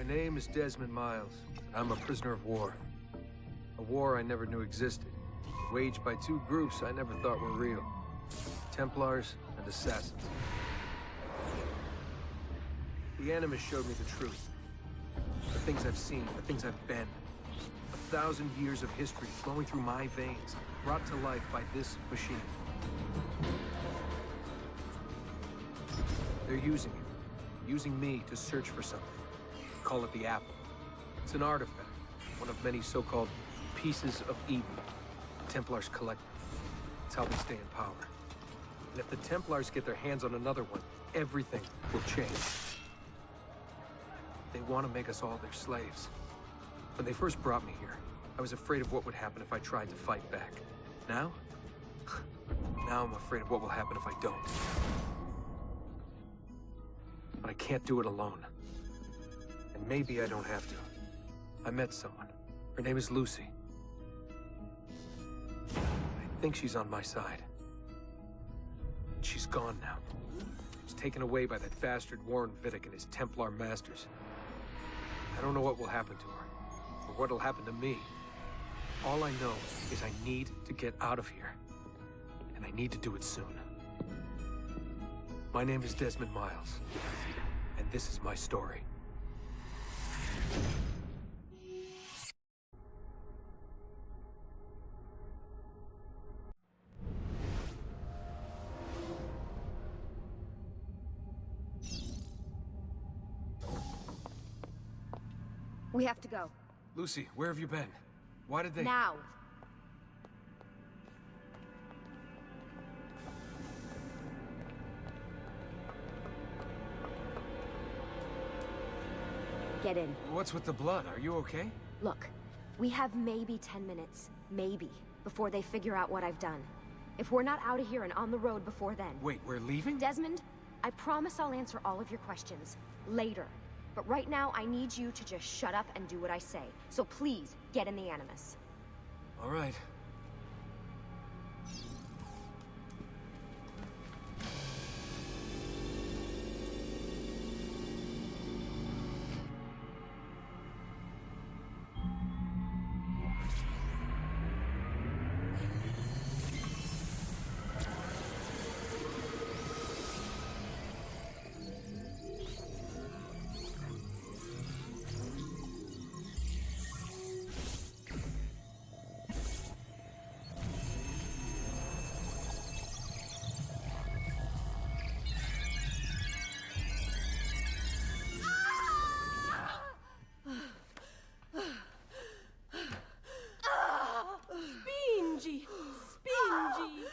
name is Desmond Miles. I'm a prisoner of war. A war I never knew existed, waged by two groups I never thought were real. Templars and Assassins. The Animus showed me the truth. The things I've seen, the things I've been. 1,000 years of history flowing through my veins, brought to life by this machine. They're using it. Using me to search for something. Call it the Apple. It's an artifact, one of many so-called pieces of Eden. The Templars collect them. It's how they stay in power. And if the Templars get their hands on another one, everything will change. They want to make us all their slaves. When they first brought me here, I was afraid of what would happen if I tried to fight back. Now? Now I'm afraid of what will happen if I don't. But I can't do it alone. And maybe I don't have to. I met someone. Her name is Lucy. I think she's on my side. She's gone now. She's taken away by that bastard Warren Vidic and his Templar masters. I don't know what will happen to her, or what'll happen to me. All I know is I need to get out of here. And I need to do it soon. My name is Desmond Miles. And this is my story. We have to go. Lucy, where have you been? Why did they— Now! Get in. What's with the blood? Are you okay? Look, we have maybe 10 minutes, maybe, before they figure out what I've done. If we're not out of here and on the road before then... Wait, we're leaving? Desmond, I promise I'll answer all of your questions later. But right now, I need you to just shut up and do what I say. So please, get in the Animus. All right. Spingi! Spingi!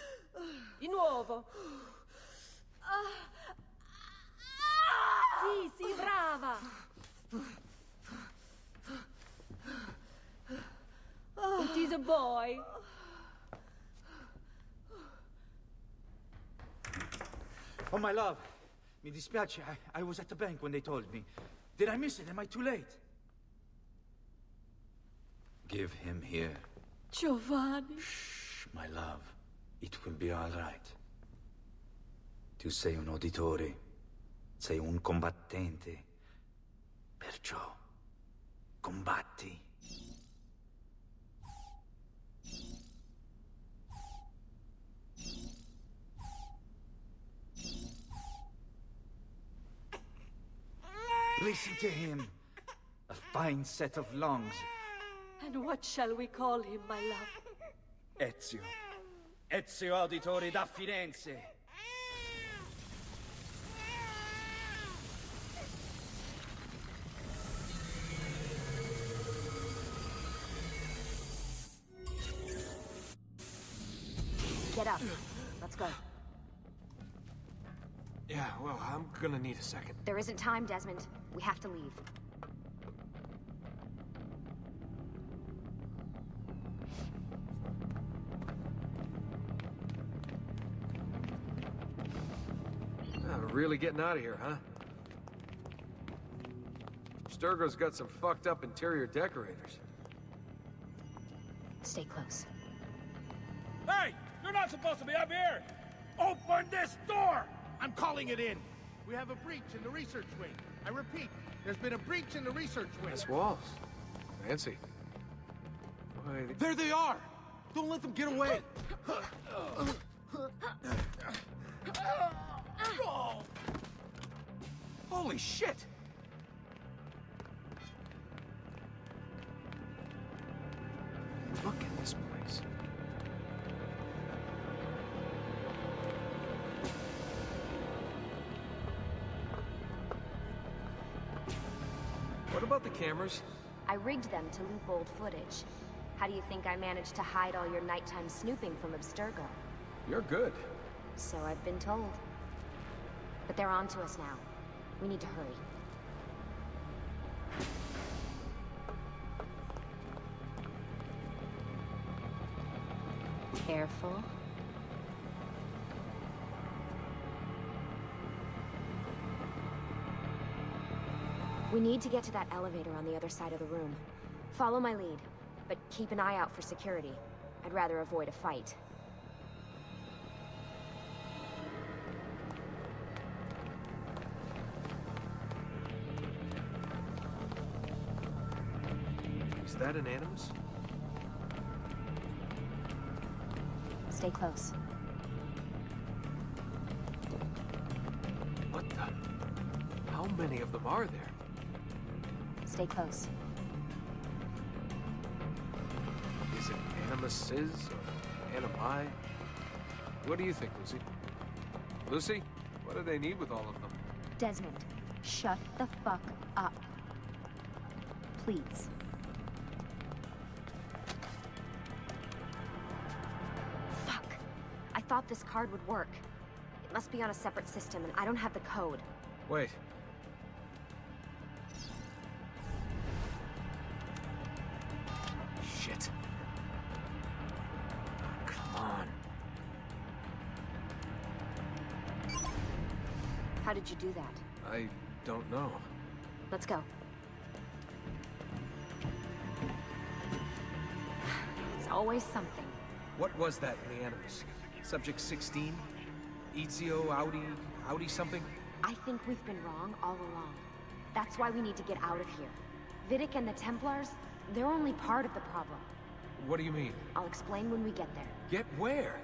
Di nuovo! Sì, sì, brava! It is a boy. Oh, my love. Mi dispiace. I was at the bank when they told me. Did I miss it? Am I too late? Give him here. Giovanni. Shh, my love. It will be all right. Tu sei un uditore. Sei un combattente. Perciò, combatti. Listen to him. A fine set of lungs. And what shall we call him, my love? Ezio. Ezio Auditore da Firenze. Get up. Let's go. Yeah, well, I'm gonna need a second. There isn't time, Desmond. We have to leave. We're really getting out of here, huh? Sturgo's got some fucked up interior decorators. Stay close. Hey! You're not supposed to be up here! Open this door! I'm calling it in! We have a breach in the research wing. I repeat, There's been a breach in the research wing. Nice walls. Fancy. Boy, There they are! Don't let them get away! Holy shit! look at this place. What about the cameras? I rigged them to loop old footage. How do you think I managed to hide all your nighttime snooping from Abstergo? You're good. So I've been told. But they're on to us now. We need to hurry. Careful. We need to get to that elevator on the other side of the room. Follow my lead, but keep an eye out for security. I'd rather avoid a fight. Is that an Animus? Stay close. What the? How many of them are there? Stay close. Is it Animuses or Animi? What do you think, Lucy? Lucy? What do they need with all of them? Desmond, shut the fuck up. Please. Fuck. I thought this card would work. It must be on a separate system, and I don't have the code. Wait. Shit. Come on. How did you do that? I don't know. Let's go. It's always something. What was that in the Animus? Subject 16? Ezio, Audi something? I think we've been wrong all along. That's why we need to get out of here. Vidic and the Templars, they're only part of the problem. What do you mean? I'll explain when we get there. Get where?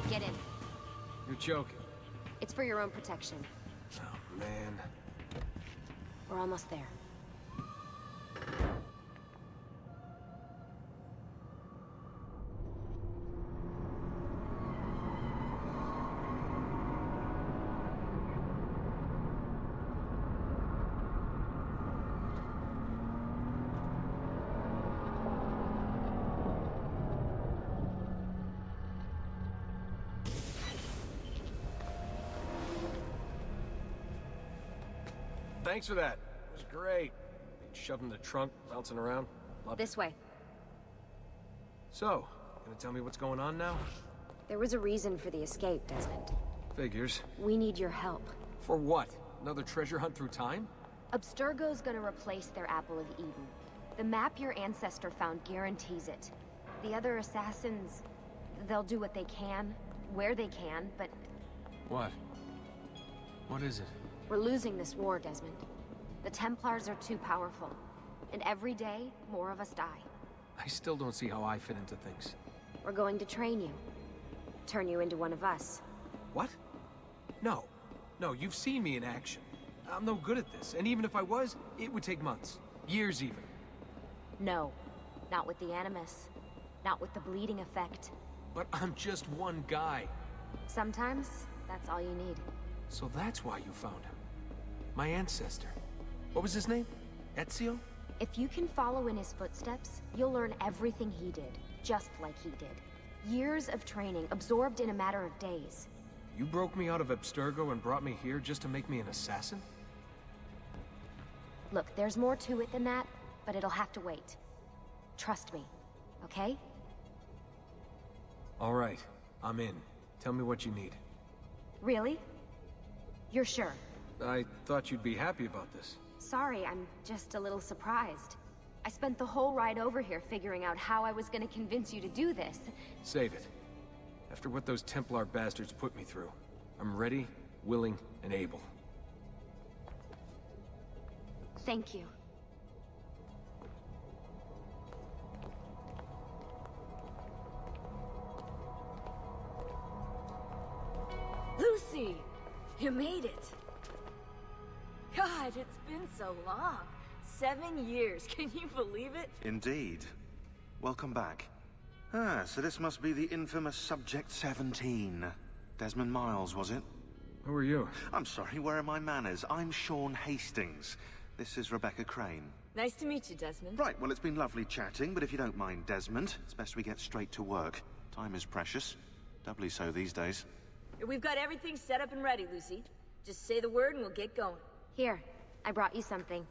Get in. You're joking. It's for your own protection. Oh, man. We're almost there. Thanks for that. It was great. Shoved in the trunk, bouncing around. Loved it. This way. So, gonna tell me what's going on now? There was a reason for the escape, Desmond. Figures. We need your help. For what? Another treasure hunt through time? Abstergo's gonna replace their Apple of Eden. The map your ancestor found guarantees it. The other assassins, they'll do what they can, where they can, but What? What is it? we're losing this war, Desmond. The Templars are too powerful. And every day, more of us die. I still don't see how I fit into things. We're going to train you. Turn you into one of us. What? No. No, you've seen me in action. I'm no good at this, and even if I was, it would take months. Years even. No. Not with the Animus. Not with the bleeding effect. But I'm just one guy. Sometimes, that's all you need. So that's why you found him. My ancestor. What was his name? Ezio? If you can follow in his footsteps, you'll learn everything he did, just like he did. Years of training, absorbed in a matter of days. You broke me out of Abstergo and brought me here just to make me an assassin? Look, there's more to it than that, but it'll have to wait. Trust me, okay? All right, I'm in. Tell me what you need. Really? You're sure? I thought you'd be happy about this. Sorry, I'm just a little surprised. I spent the whole ride over here figuring out how I was gonna convince you to do this. Save it. After what those Templar bastards put me through, I'm ready, willing, and able. Thank you. Lucy! You made it! God, it's been so long. 7 years, can you believe it? Indeed. Welcome back. Ah, so this must be the infamous Subject 17. Desmond Miles, was it? Who are you? I'm sorry, where are my manners? I'm Sean Hastings. This is Rebecca Crane. Nice to meet you, Desmond. Right, well, it's been lovely chatting, but if you don't mind, Desmond, it's best we get straight to work. Time is precious. Doubly so these days. We've got everything set up and ready, Lucy. Just say the word and we'll get going. Here, I brought you something.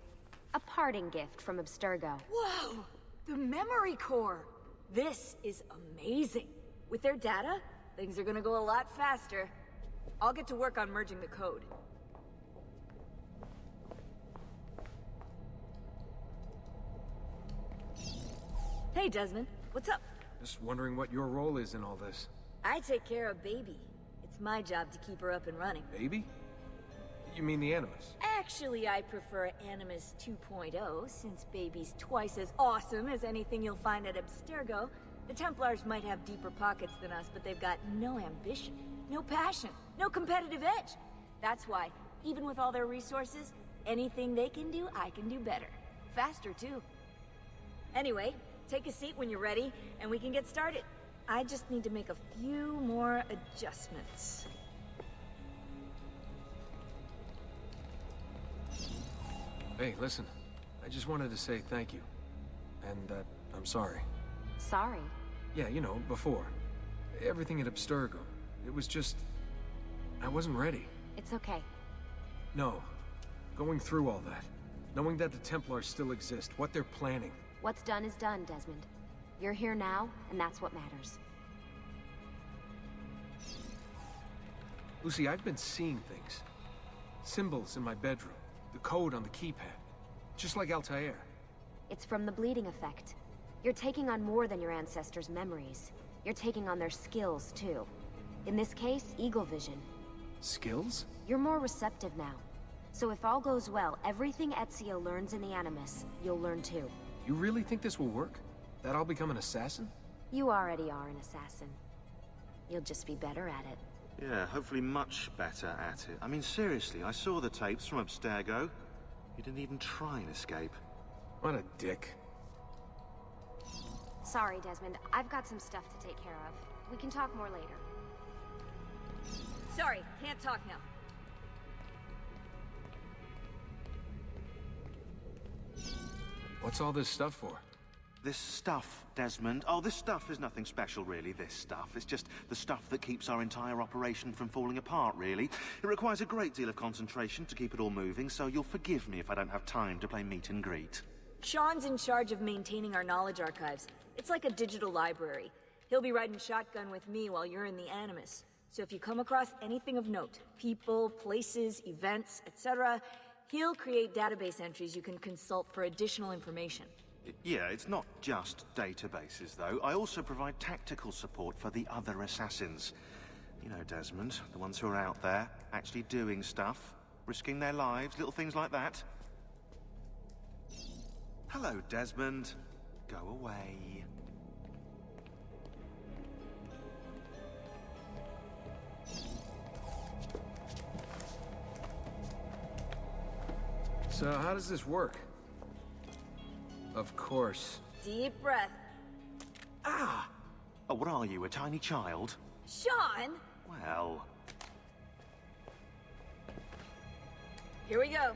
A parting gift from Abstergo. Whoa! The memory core! This is amazing. With their data, things are gonna go a lot faster. I'll get to work on merging the code. Hey, Desmond. What's up? Just wondering what your role is in all this. I take care of Baby. It's my job to keep her up and running. Baby? You mean the Animus? Actually, I prefer Animus 2.0, since Baby's twice as awesome as anything you'll find at Abstergo. The Templars might have deeper pockets than us, but they've got no ambition, no passion, no competitive edge. That's why, even with all their resources, anything they can do, I can do better. Faster, too. Anyway, take a seat when you're ready, and we can get started. I just need to make a few more adjustments. Hey, listen. I just wanted to say thank you. And that I'm sorry. Sorry. Yeah, you know, before. Everything at Abstergo. It was just... I wasn't ready. It's okay. No. Going through all that. Knowing that the Templars still exist, what they're planning. What's done is done, Desmond. You're here now, and that's what matters. Lucy, I've been seeing things. Symbols in my bedroom. The code on the keypad. Just like Altair. It's from the bleeding effect. You're taking on more than your ancestors' memories. You're taking on their skills, too. In this case, Eagle Vision. Skills? You're more receptive now. So if all goes well, everything Ezio learns in the Animus, you'll learn too. You really think this will work? That I'll become an assassin? You already are an assassin. You'll just be better at it. Yeah, hopefully much better at it. I mean, seriously, I saw the tapes from Abstergo. You didn't even try and escape. What a dick. Sorry, Desmond. I've got some stuff to take care of. We can talk more later. Sorry, can't talk now. What's all this stuff for? This stuff, Desmond. Oh, this stuff is nothing special, really, this stuff. It's just the stuff that keeps our entire operation from falling apart, really. It requires a great deal of concentration to keep it all moving, so you'll forgive me if I don't have time to play meet and greet. Sean's in charge of maintaining our knowledge archives. It's like a digital library. He'll be riding shotgun with me while you're in the Animus. So if you come across anything of note, people, places, events, etc., he'll create database entries you can consult for additional information. Yeah, it's not just databases, though. I also provide tactical support for the other assassins. You know, Desmond, the ones who are out there, actually doing stuff, risking their lives, little things like that. Hello, Desmond. Go away. So how does this work? Of course. Deep breath. Oh, what are you, a tiny child? Sean! Well... Here we go.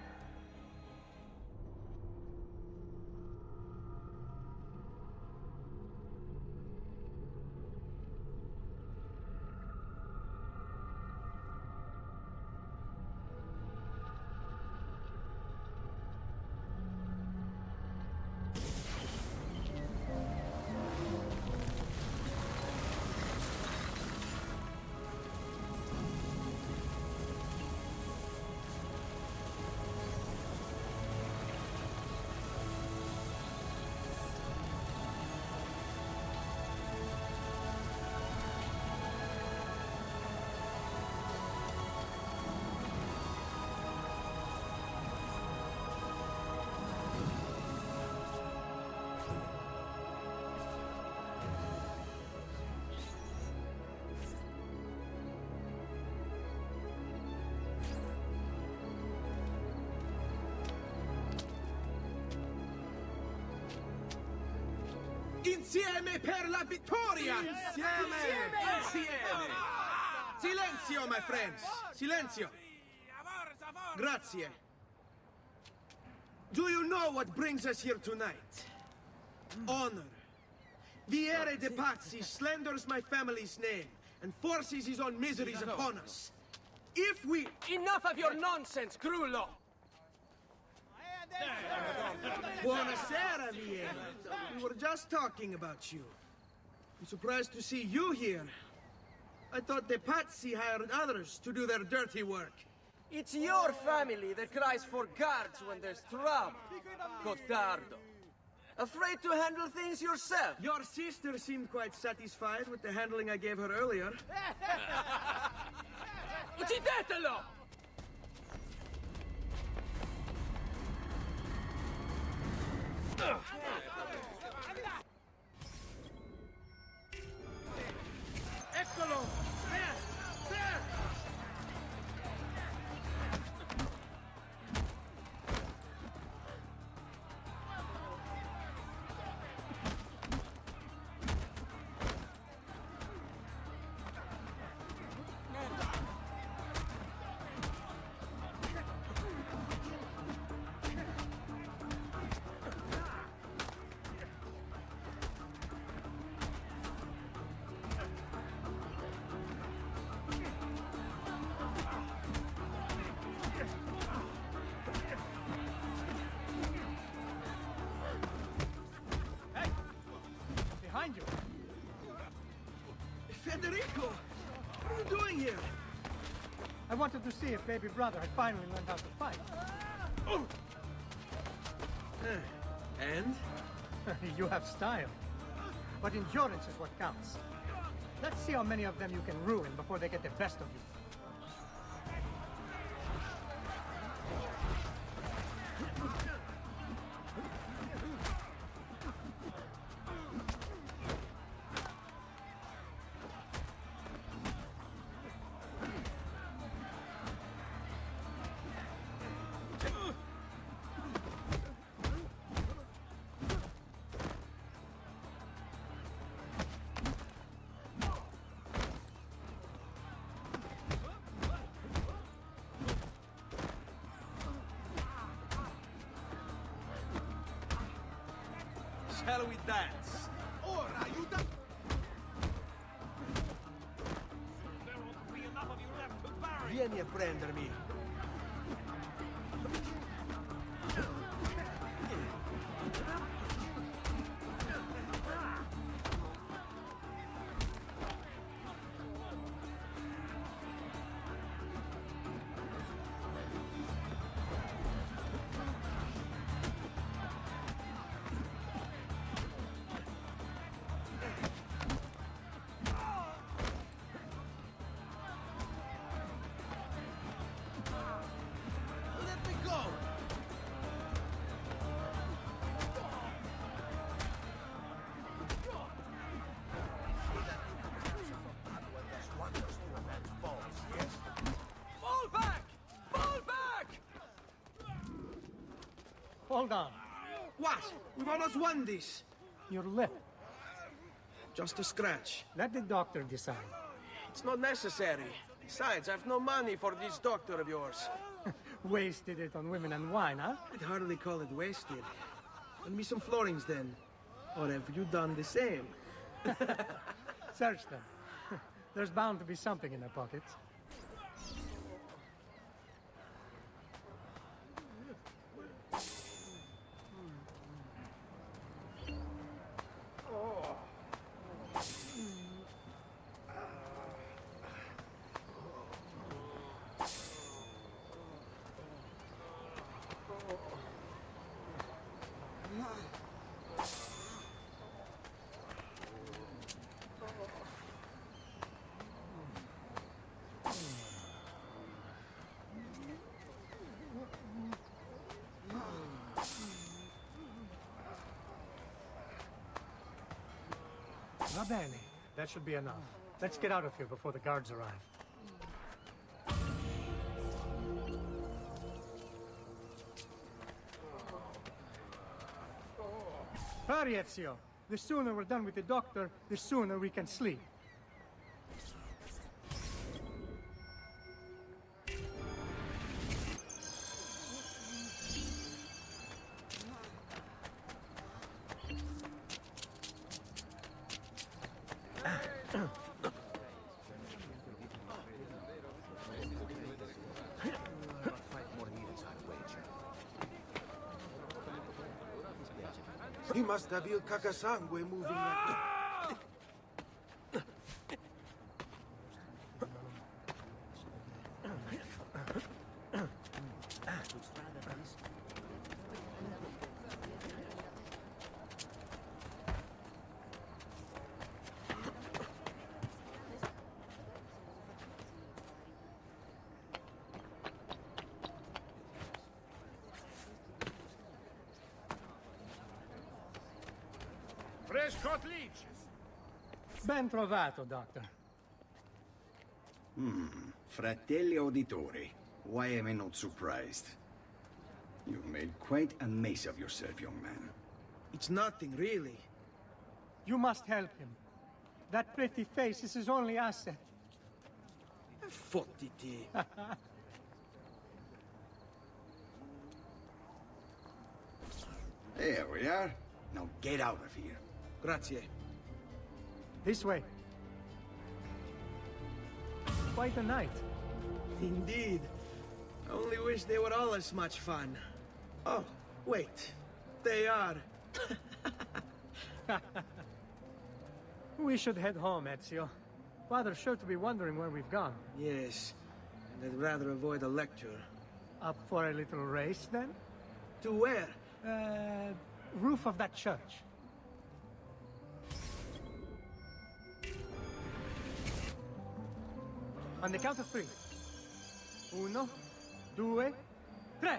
Insieme per la vittoria! Insieme! Silenzio, my friends! Silenzio! Grazie. Do you know what brings us here tonight? Honor. Viere de Pazzi slanders my family's name and forces his own miseries upon us. If we... Enough of your nonsense, Grullo! Buonasera, Viere. We were just talking about you. I'm surprised to see you here. I thought the Pazzi hired others to do their dirty work. It's your family that cries for guards when there's trouble, Gottardo. Afraid to handle things yourself? Your sister seemed quite satisfied with the handling I gave her earlier. Uccidetelo! Eccolo! There! There! Behind you! Federico! What are you doing here? I wanted to see if baby brother had finally learned how to fight. And? You have style. But endurance is what counts. Let's see how many of them you can ruin before they get the best of you. Shall we dance? Ora, aiuta! Vieni a prendermi. Let me go! Fall back! Fall back! Hold on. What? We've almost won this. Your lip. Just a scratch. Let the doctor decide. It's not necessary. Besides, I've no money for this doctor of yours. Wasted it on women and wine, huh? I'd hardly call it wasted. Lend me some florins then. Or have you done the same? Search them. There's bound to be something in their pockets. Va bene. That should be enough. Let's get out of here before the guards arrive. Hurry, Ezio. The sooner we're done with the doctor, the sooner we can sleep. He must have Il Cacasangue moving like... Fresh caught leeches. Ben trovato, Doctor. Fratelli Auditori, why am I not surprised? You've made quite a mess of yourself, young man. It's nothing, really. You must help him. That pretty face is his only asset. Fottiti. There we are. Now get out of here. Grazie. This way. Quite a night. Indeed. I only wish they were all as much fun. Oh, wait. They are. We should head home, Ezio. Father's sure to be wondering where we've gone. Yes. And I'd rather avoid a lecture. Up for a little race, then? To where? Roof of that church. On the count of three. Uno, due, tre.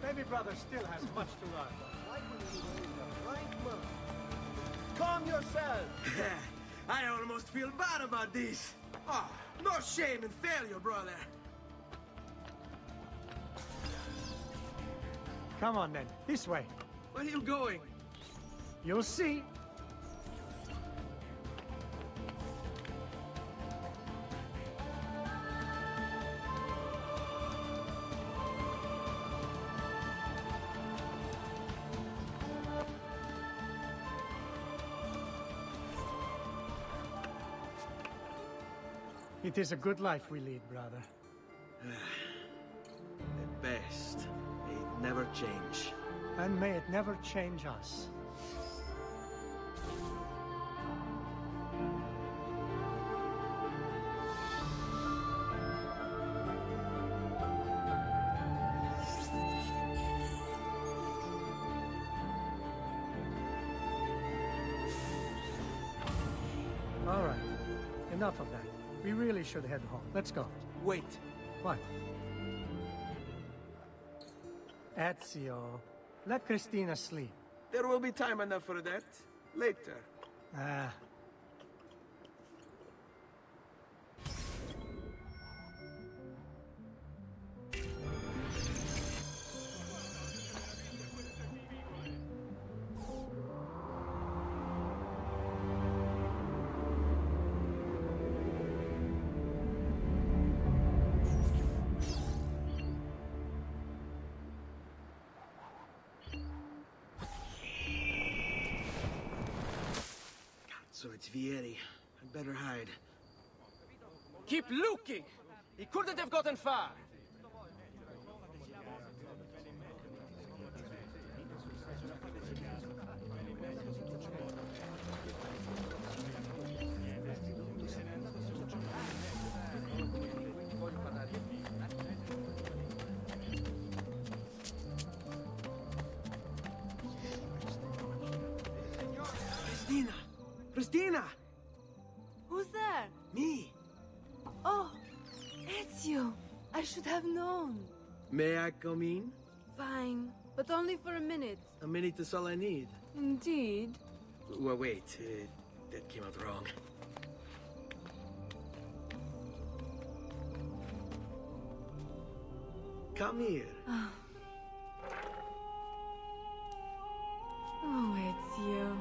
Baby brother still has much to learn. Calm yourself! I almost feel bad about this. Oh, no shame in failure, brother. Come on, then. This way. Where are you going? You'll see. It is a good life we lead, brother. At best, it never change. And may it never change us. All right. Enough of that. We really should head home. Let's go. Wait. What? Ezio, let Cristina sleep. There will be time enough for that. Later. Ah. so it's Vieri. I'd better hide. Keep looking! He couldn't have gotten far! Christina! Christina! Who's there? Me! Oh, Ezio! I should have known. May I come in? Fine, but only for a minute. A minute is all I need. Indeed. Well, wait. That came out wrong. Come here. Oh, Ezio.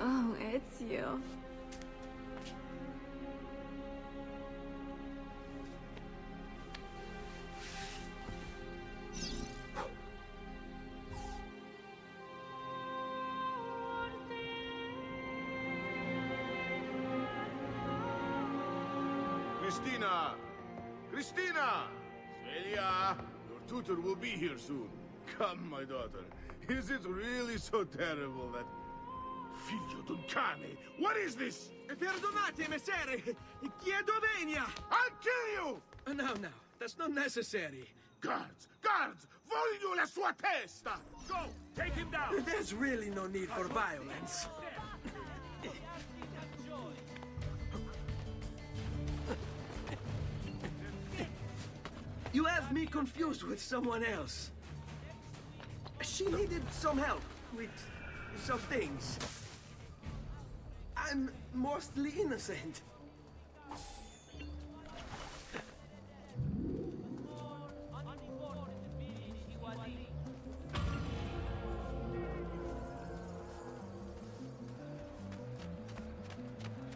Oh, Ezio. Christina! Christina! Celia, your tutor will be here soon. Come, my daughter. Is it really so terrible that... Figlio d'un cane! What is this? Perdonate, messere! Chiedo venia! I'll kill you! No, that's not necessary. Guards! Guards! Voglio la sua testa! Go! Take him down! There's really no need for violence. You have me confused with someone else. She needed some help with some things. I'm mostly innocent.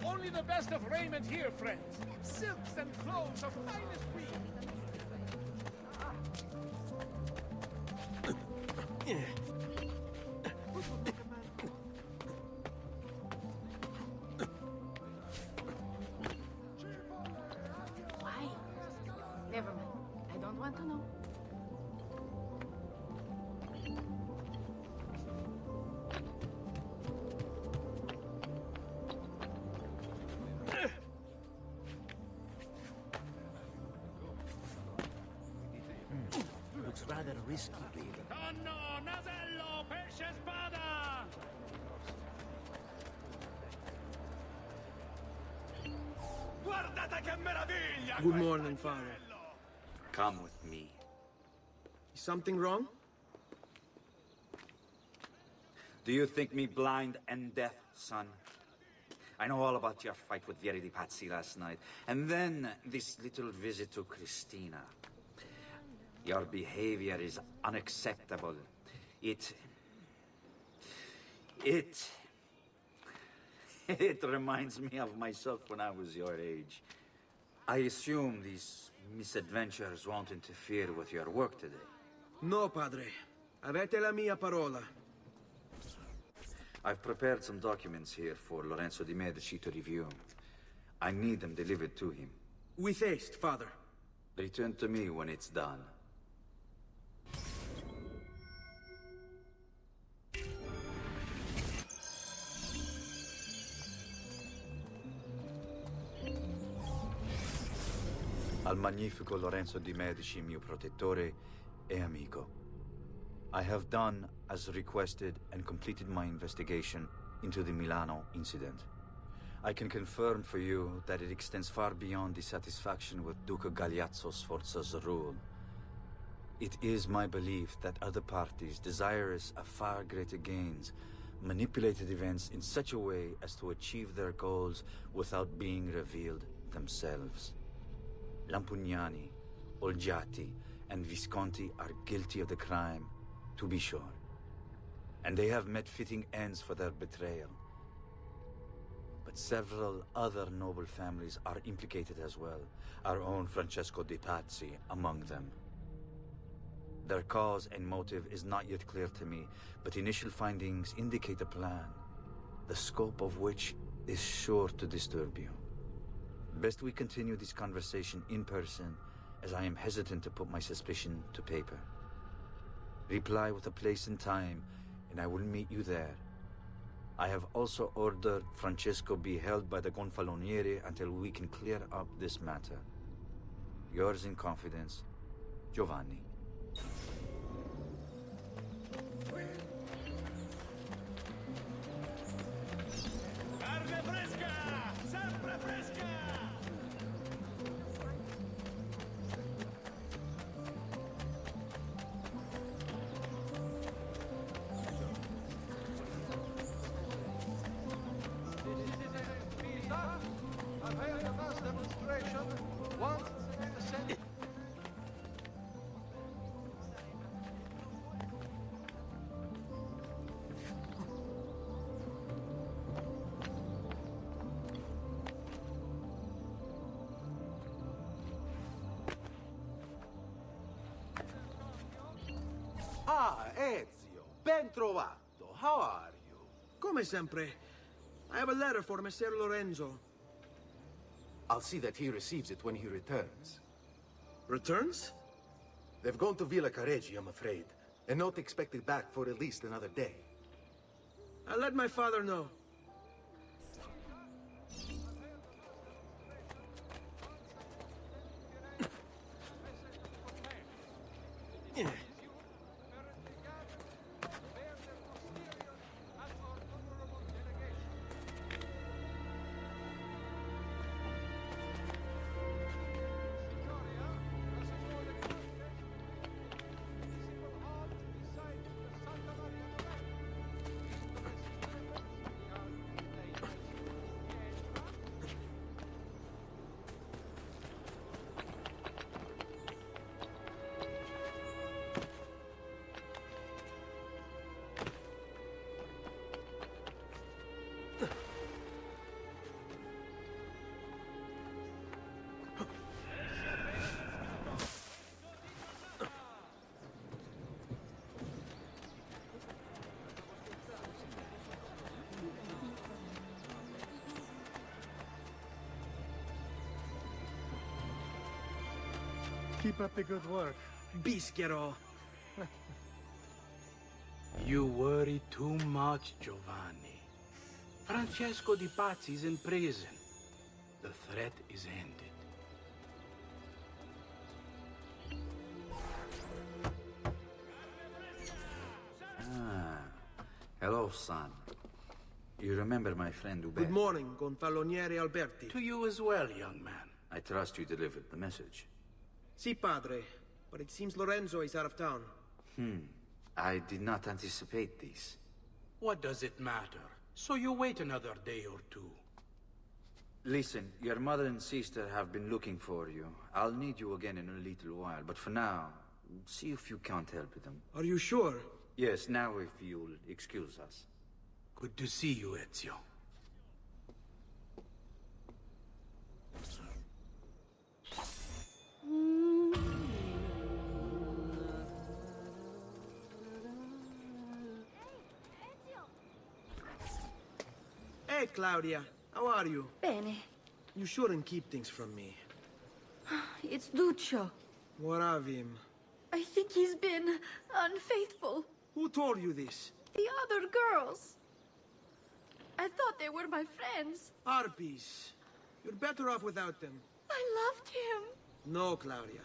Only the best of raiment here, friends. Silks and clothes of finest breed. Why? Never mind. I don't want to know. Looks rather risky, baby. Tonno, nasello, pesce spada! Guardate che meraviglia! Good morning, Father. Come with me. Is something wrong? Do you think me blind and deaf, son? I know all about your fight with Vieri di Pazzi last night, and then this little visit to Christina. Your behavior is unacceptable. It reminds me of myself when I was your age. I assume these misadventures won't interfere with your work today. No, Padre. Avete la mia parola. I've prepared some documents here for Lorenzo di Medici to review. I need them delivered to him. With haste, Father. Return to me when it's done. Al magnifico Lorenzo di Medici, mio protettore e amico. I have done as requested and completed my investigation into the Milano incident. I can confirm for you that it extends far beyond dissatisfaction with Duca Galeazzo Sforza's rule. It is my belief that other parties, desirous of far greater gains, manipulated events in such a way as to achieve their goals without being revealed themselves. Lampugnani, Olgiati, and Visconti are guilty of the crime, to be sure. And they have met fitting ends for their betrayal. But but several other noble families are implicated as well. Our own Francesco de Pazzi among them. Their cause and motive is not yet clear to me, but initial findings indicate a plan, the scope of which is sure to disturb you. Best we continue this conversation in person, as I am hesitant to put my suspicion to paper. Reply with a place and time, and I will meet you there. I have also ordered Francesco be held by the Gonfaloniere until we can clear up this matter. Yours in confidence, Giovanni. Carne fresca! Sempre fresca! I've held a mass demonstration. Want to send... Ah, Ezio, ben trovato. How are you? Come sempre. I have a letter for Messer Lorenzo. I'll see that he receives it when he returns. Returns? They've gone to Villa Careggi, I'm afraid, and not expected back for at least another day. I'll let my father know. Keep up the good work. Bischero. You worry too much, Giovanni. Francesco di Pazzi is in prison. The threat is ended. Ah, hello, son. You remember my friend Hubert? Good morning, Gonfaloniere Alberti. To you as well, young man. I trust you delivered the message. Si, padre. But it seems Lorenzo is out of town. I did not anticipate this. What does it matter? So you wait another day or two. Listen, your mother and sister have been looking for you. I'll need you again in a little while, but for now, see if you can't help them. Are you sure? Yes, now if you'll excuse us. Good to see you, Ezio. Hey, Claudia. How are you? Bene. You shouldn't keep things from me. It's Duccio. What of him? I think he's been unfaithful. Who told you this? The other girls. I thought they were my friends. Harpies. You're better off without them. I loved him. No, Claudia.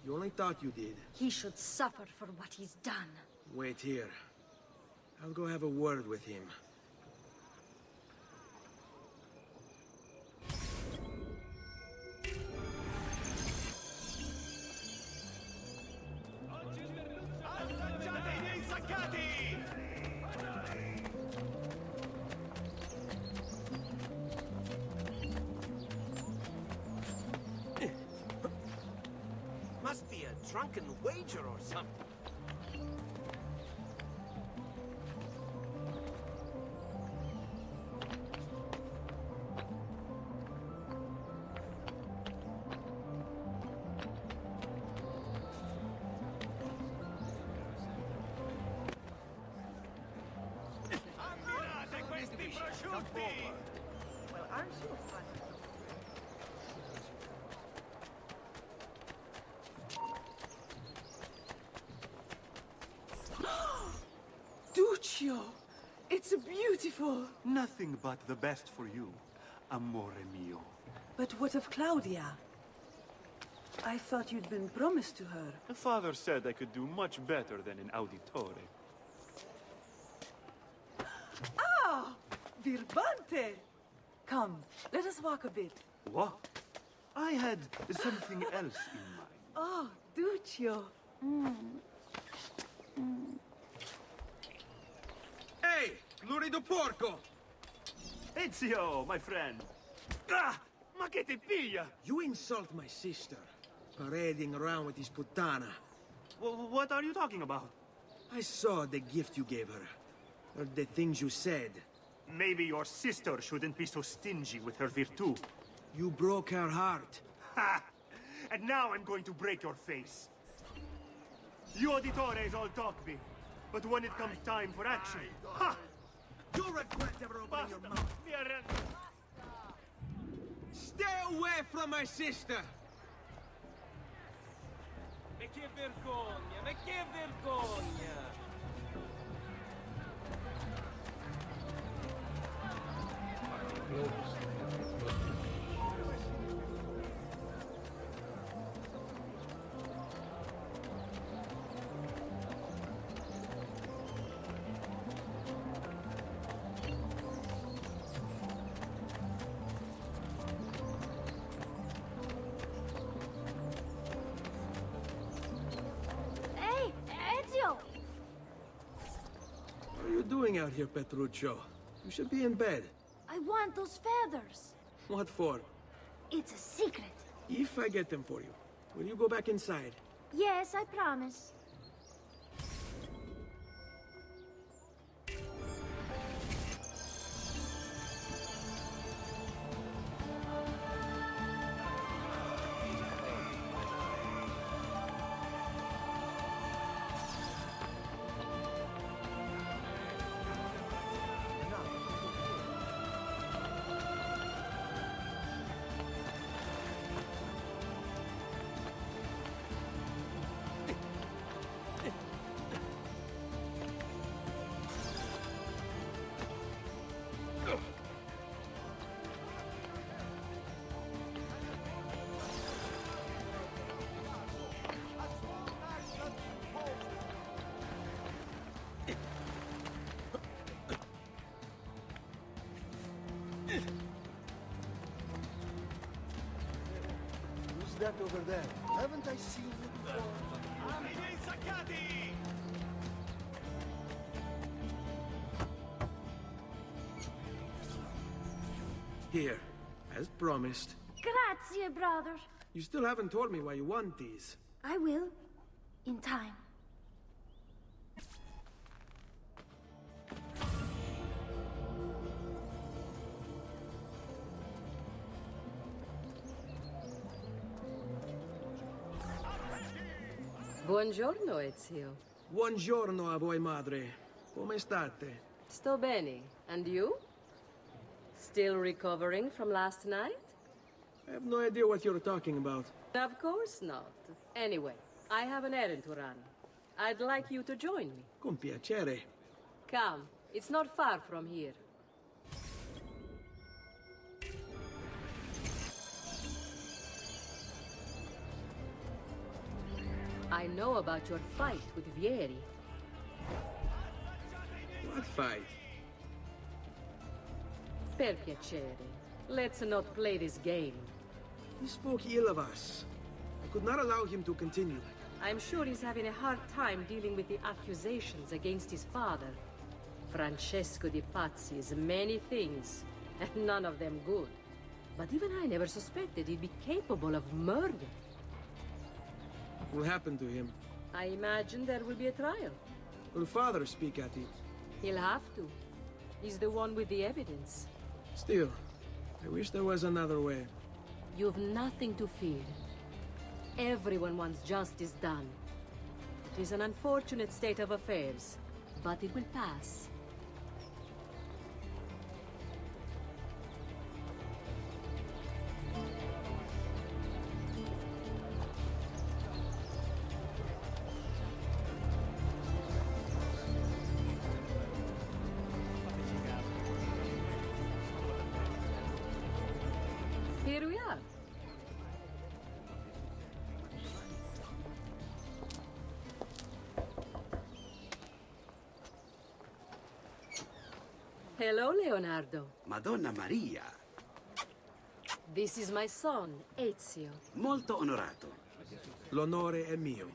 You only thought you did. He should suffer for what he's done. Wait here. I'll go have a word with him. Must be a drunken wager or something. Duccio! It's beautiful! Nothing but the best for you, amore mio. But what of Claudia? I thought you'd been promised to her. The father said I could do much better than an auditore. Ah! Birbante! Come, let us walk a bit. What? I had something else in mind. Oh, Duccio. Hey, lurido porco! Ezio, my friend. Ah! Ma che ti piglia? You insult my sister, parading around with this puttana. What are you talking about? I saw the gift you gave her. Or the things you said. Maybe your sister shouldn't be so stingy with her virtù. You broke her heart. Ha! And now I'm going to break your face. You auditores all talk me, but when it comes time for action, ha! You'll regret ever opening your mouth. Stay away from my sister! Ma che vergogna, ma che vergogna! Hey, Ezio! What are you doing out here, Petruccio? You should be in bed. I want those feathers. What for? It's a secret. If I get them for you, will you go back inside? Yes, I promise. Who's that over there? Haven't I seen you before? Here, as promised. Grazie, brother. You still haven't told me why you want these. I will. In time. Buongiorno, Ezio. Buongiorno a voi, madre. Come state? Sto bene. And you? Still recovering from last night? I have no idea what you're talking about. Of course not. Anyway, I have an errand to run. I'd like you to join me. Con piacere. Come, it's not far from here. I know about your fight with Vieri. What fight? Per piacere. Let's not play this game. He spoke ill of us. I could not allow him to continue. I'm sure he's having a hard time dealing with the accusations against his father. Francesco di Pazzi is many things, and none of them good. But even I never suspected he'd be capable of murder. What will happen to him? I imagine there will be a trial. Will father speak at it? He'll have to. He's the one with the evidence. Still, I wish there was another way. You've nothing to fear. Everyone wants justice done. It is an unfortunate state of affairs, but it will pass. Hello, Leonardo. Madonna Maria. This is my son, Ezio. Molto onorato. L'onore è mio.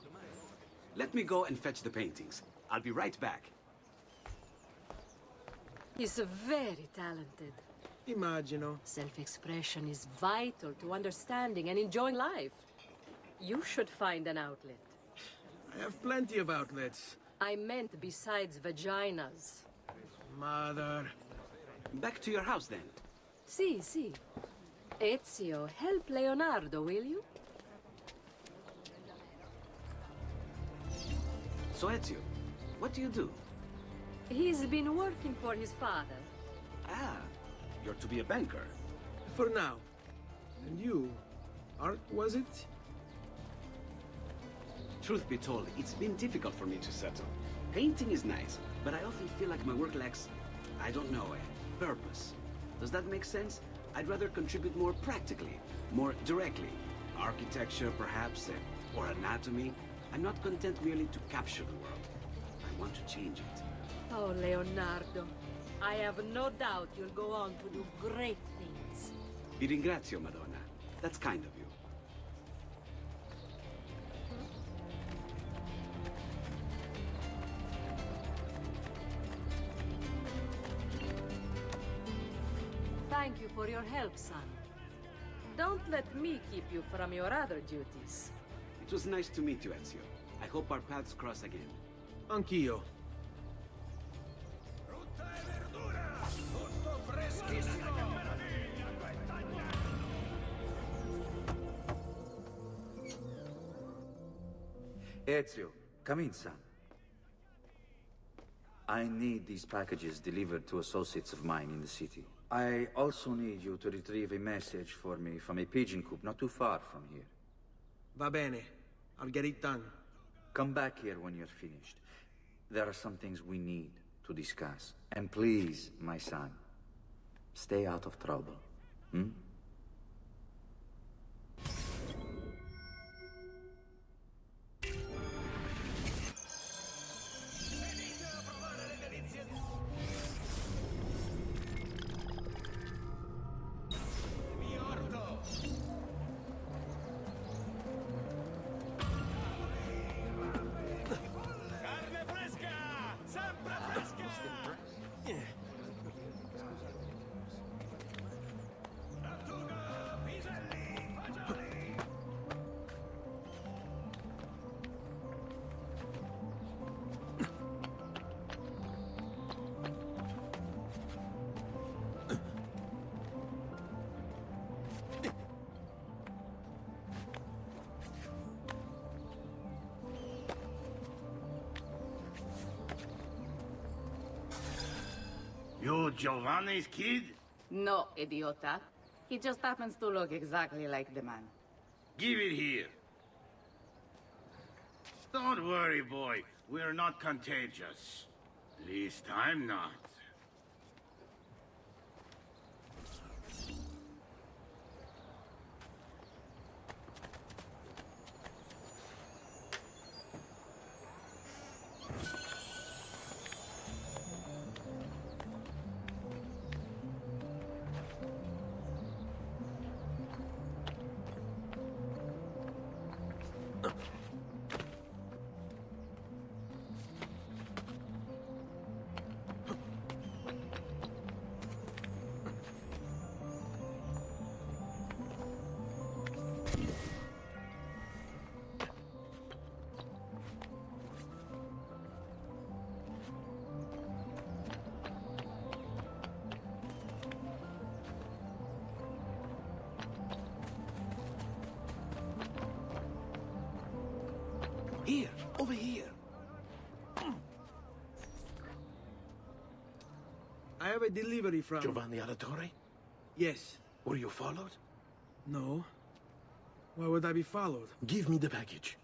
Let me go and fetch the paintings. I'll be right back. He's very talented. Immagino. Self-expression is vital to understanding and enjoying life. You should find an outlet. I have plenty of outlets. I meant besides vaginas. Mother. Back to your house, then. Si, si. Ezio, help Leonardo, will you? So, Ezio, what do you do? He's been working for his father. Ah, you're to be a banker. For now. And you? Art, was it? Truth be told, it's been difficult for me to settle. Painting is nice, but I often feel like my work lacks, I don't know, a purpose. Does that make sense? I'd rather contribute more practically, more directly. Architecture, perhaps, or anatomy. I'm not content merely to capture the world. I want to change it. Oh, Leonardo. I have no doubt you'll go on to do great things. Vi ringrazio, Madonna. That's kind of you. Thank you for your help, son. Don't let me keep you from your other duties. It was nice to meet you, Ezio. I hope our paths cross again. Anch'io. Ezio, come in, son. I need these packages delivered to associates of mine in the city. I also need you to retrieve a message for me from a pigeon coop not too far from here. Va bene. I'll get it done. Come back here when you're finished. There are some things we need to discuss. And please, my son, stay out of trouble. Hmm? You Giovanni's kid? No, idiota. He just happens to look exactly like the man. Give it here. Don't worry, boy. We're not contagious. Least I'm not. Here, over here. I have a delivery from... Giovanni Auditore? Yes. Were you followed? No. Why would I be followed? Give me the package.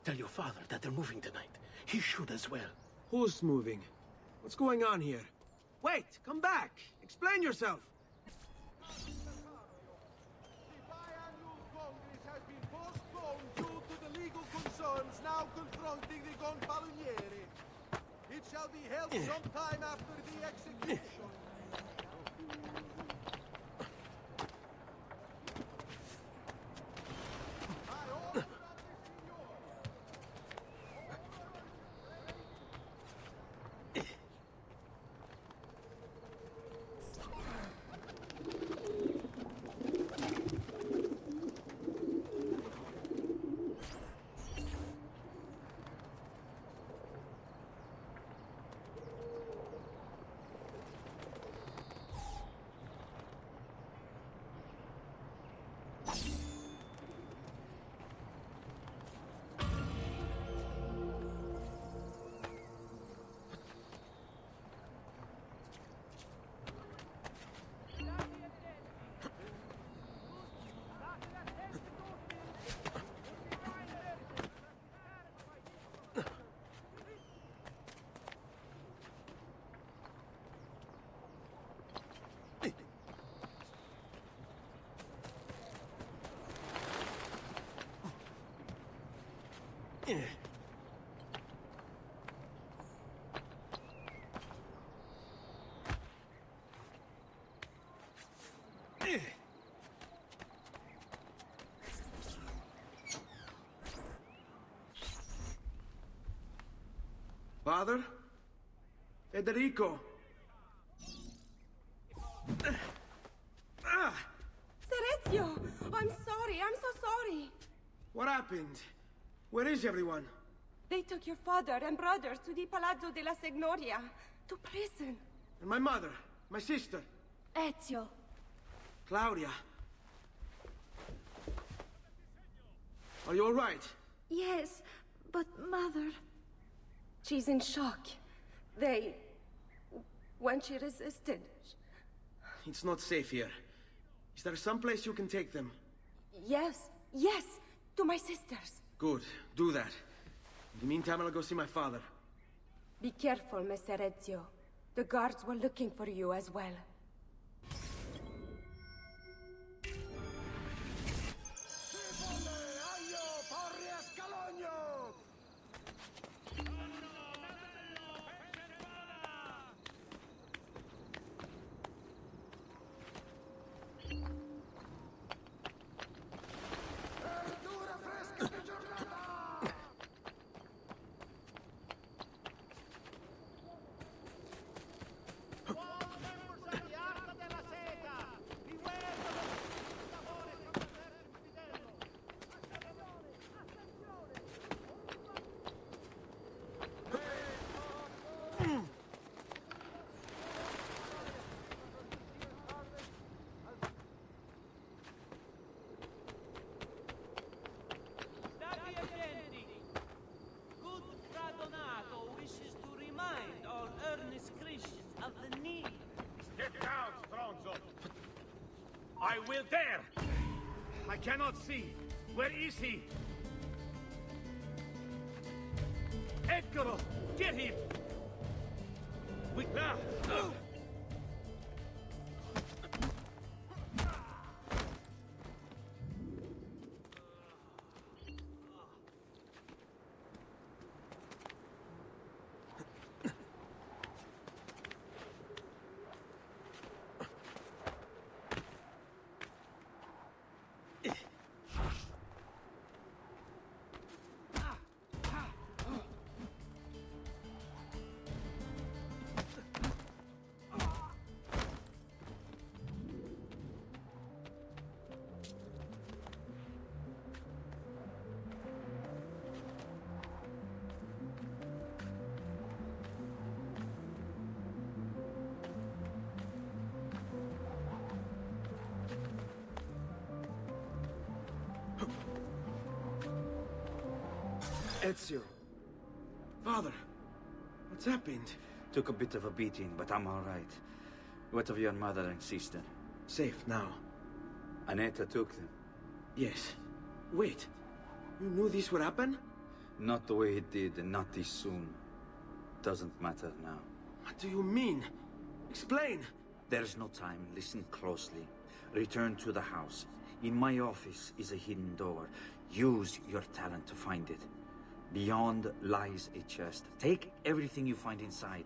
Tell your father that they're moving tonight. He should as well. Who's moving? What's going on here? Wait! Come back! Explain yourself! Now confronting the Gonfalonieri. It shall be held sometime after the execution. Father? Federico! Serezio! I'm sorry, I'm so sorry. What happened? Where is everyone? They took your father and brothers to the Palazzo della Signoria, to prison. And my mother? My sister? Ezio. Claudia? Are you all right? Yes, but Mother... She's in shock. When she resisted... It's not safe here. Is there some place you can take them? Yes, to my sisters. Good, do that. In the meantime, I'll go see my father. Be careful, Messer Ezio. The guards were looking for you as well. I will dare! I cannot see. Where is he? Edgaro! Get him! Ezio. Father, what's happened? Took a bit of a beating, but I'm all right. What of your mother and sister? Safe now. Annetta took them. Yes. Wait. You knew this would happen? Not the way it did, and not this soon. Doesn't matter now. What do you mean? Explain! There's no time. Listen closely. Return to the house. In my office is a hidden door. Use your talent to find it. Beyond lies a chest. Take everything you find inside.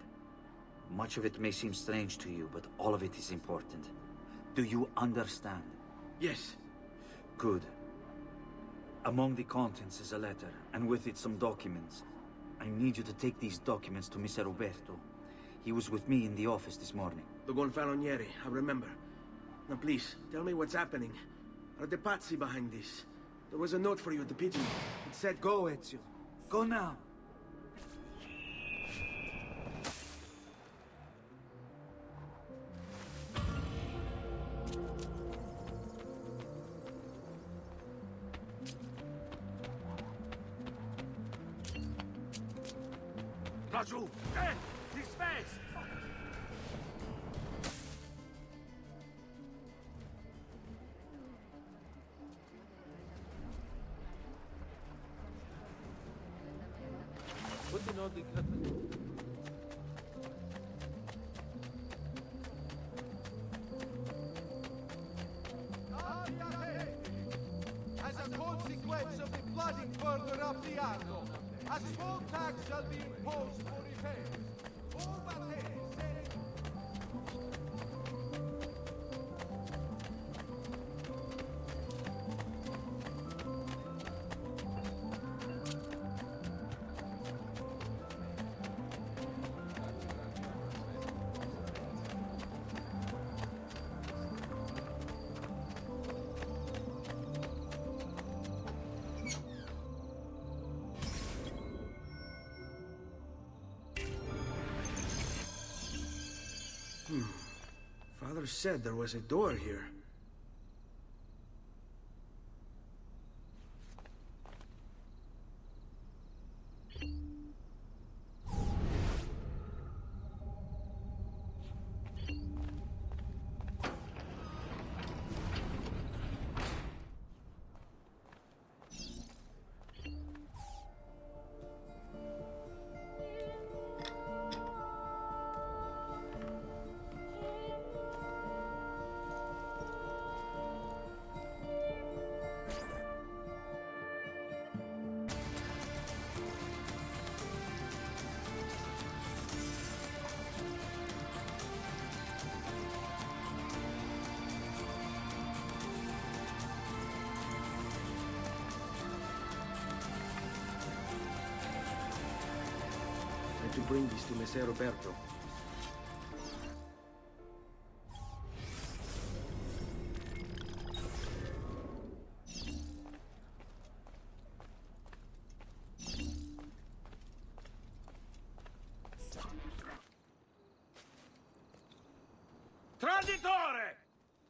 Much of it may seem strange to you, but all of it is important. Do you understand? Yes. Good. Among the contents is a letter, and with it some documents. I need you to take these documents to Mr. Roberto. He was with me in the office this morning. The Gonfalonieri, I remember. Now please, tell me what's happening. Are the Pazzi behind this? There was a note for you at the pigeon. It said go, Ezio. Go now. Laggiù! He's fast! As a consequence of the flooding further up the Arno, a small tax shall be imposed for repairs. All that is, Father said there was a door here. To bring this to Messer Roberto. Traditore!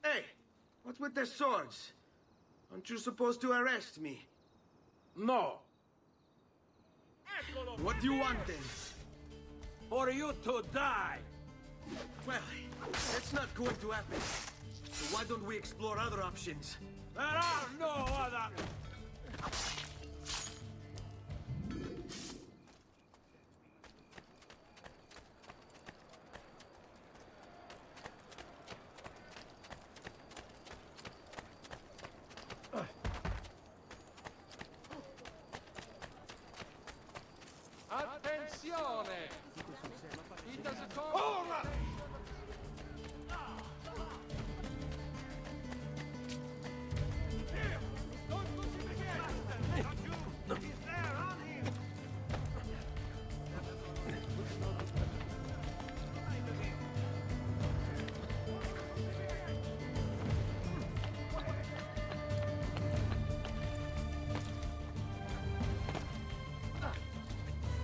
Hey, what's with the swords? Aren't you supposed to arrest me? No. What do you want then? For you to die! Well, that's not going to happen. So why don't we explore other options? There are no other... attenzione! It doesn't come... Ora!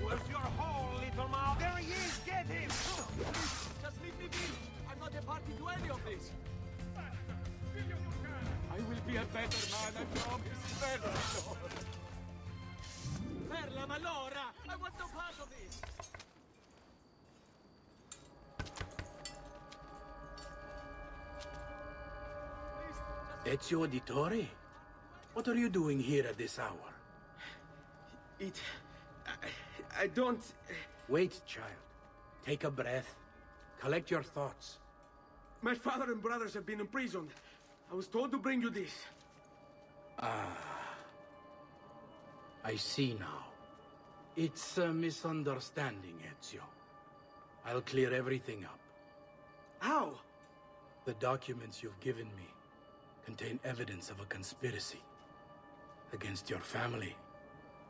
Where's your hole, little mouth? There he is! Get him! Just leave me be! I'm not a party to any of this! I will be a better man, I promise. Better, Lord. Perla Malora! I want no part of this! Ezio Auditore? What are you doing here at this hour? I don't... Wait, child. Take a breath. Collect your thoughts. My father and brothers have been imprisoned. I was told to bring you this. Ah. I see now. It's a misunderstanding, Ezio. I'll clear everything up. How? The documents you've given me contain evidence of a conspiracy against your family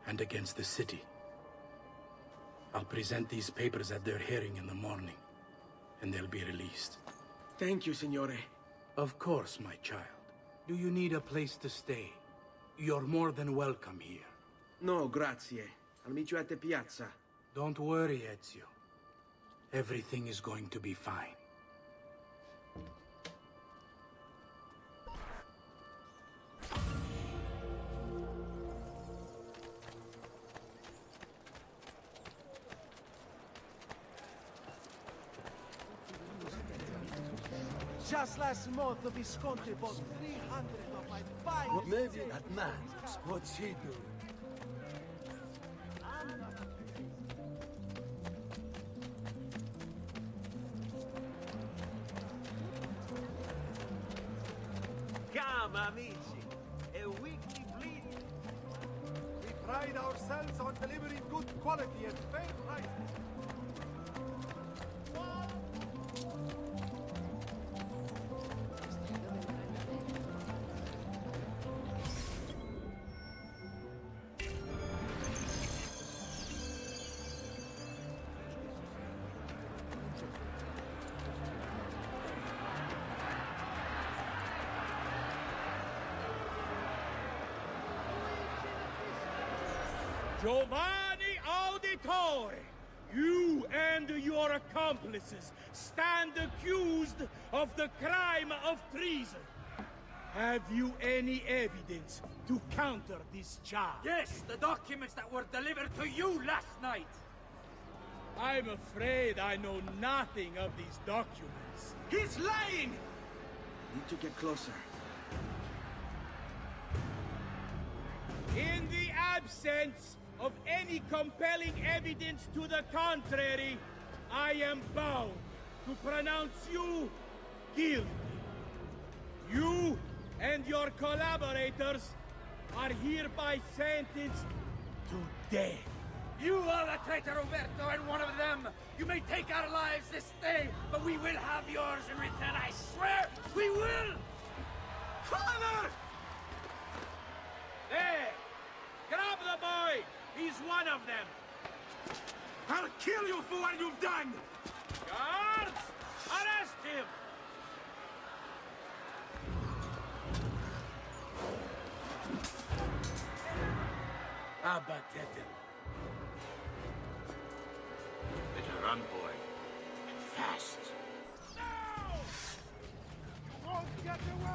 and against the city. I'll present these papers at their hearing in the morning, and they'll be released. Thank you, Signore. Of course, my child. Do you need a place to stay? You're more than welcome here. No, grazie. I'll meet you at the piazza. Don't worry, Ezio. Everything is going to be fine. Just last month, the Visconti bought 300 of my finest... Maybe that man. What's he doing? Come, amici. A weekly bleed. We pride ourselves on delivering good quality at fair prices. Giovanni Auditore, you and your accomplices stand accused of the crime of treason. Have you any evidence to counter this charge? Yes, the documents that were delivered to you last night. I'm afraid I know nothing of these documents. He's lying! Need to get closer. In the absence of any compelling evidence to the contrary, I am bound to pronounce you guilty. You and your collaborators are hereby sentenced to death. You are the traitor, Roberto, and one of them. You may take our lives this day, but we will have yours in return, I swear! We will! Father! There! Grab the boy! He's one of them! I'll kill you for what you've done! Guards! Arrest him! Abatetelo. Better run, boy. And fast. No! Won't get away!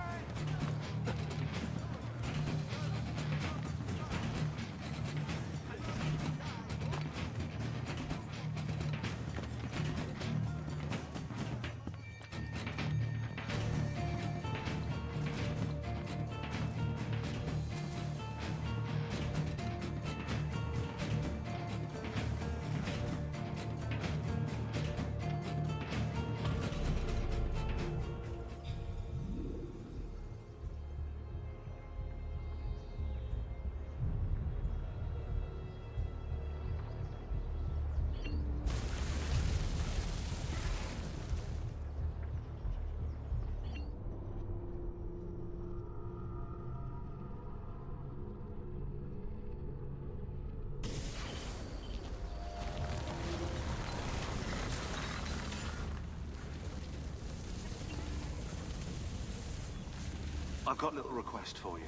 I've got a little request for you.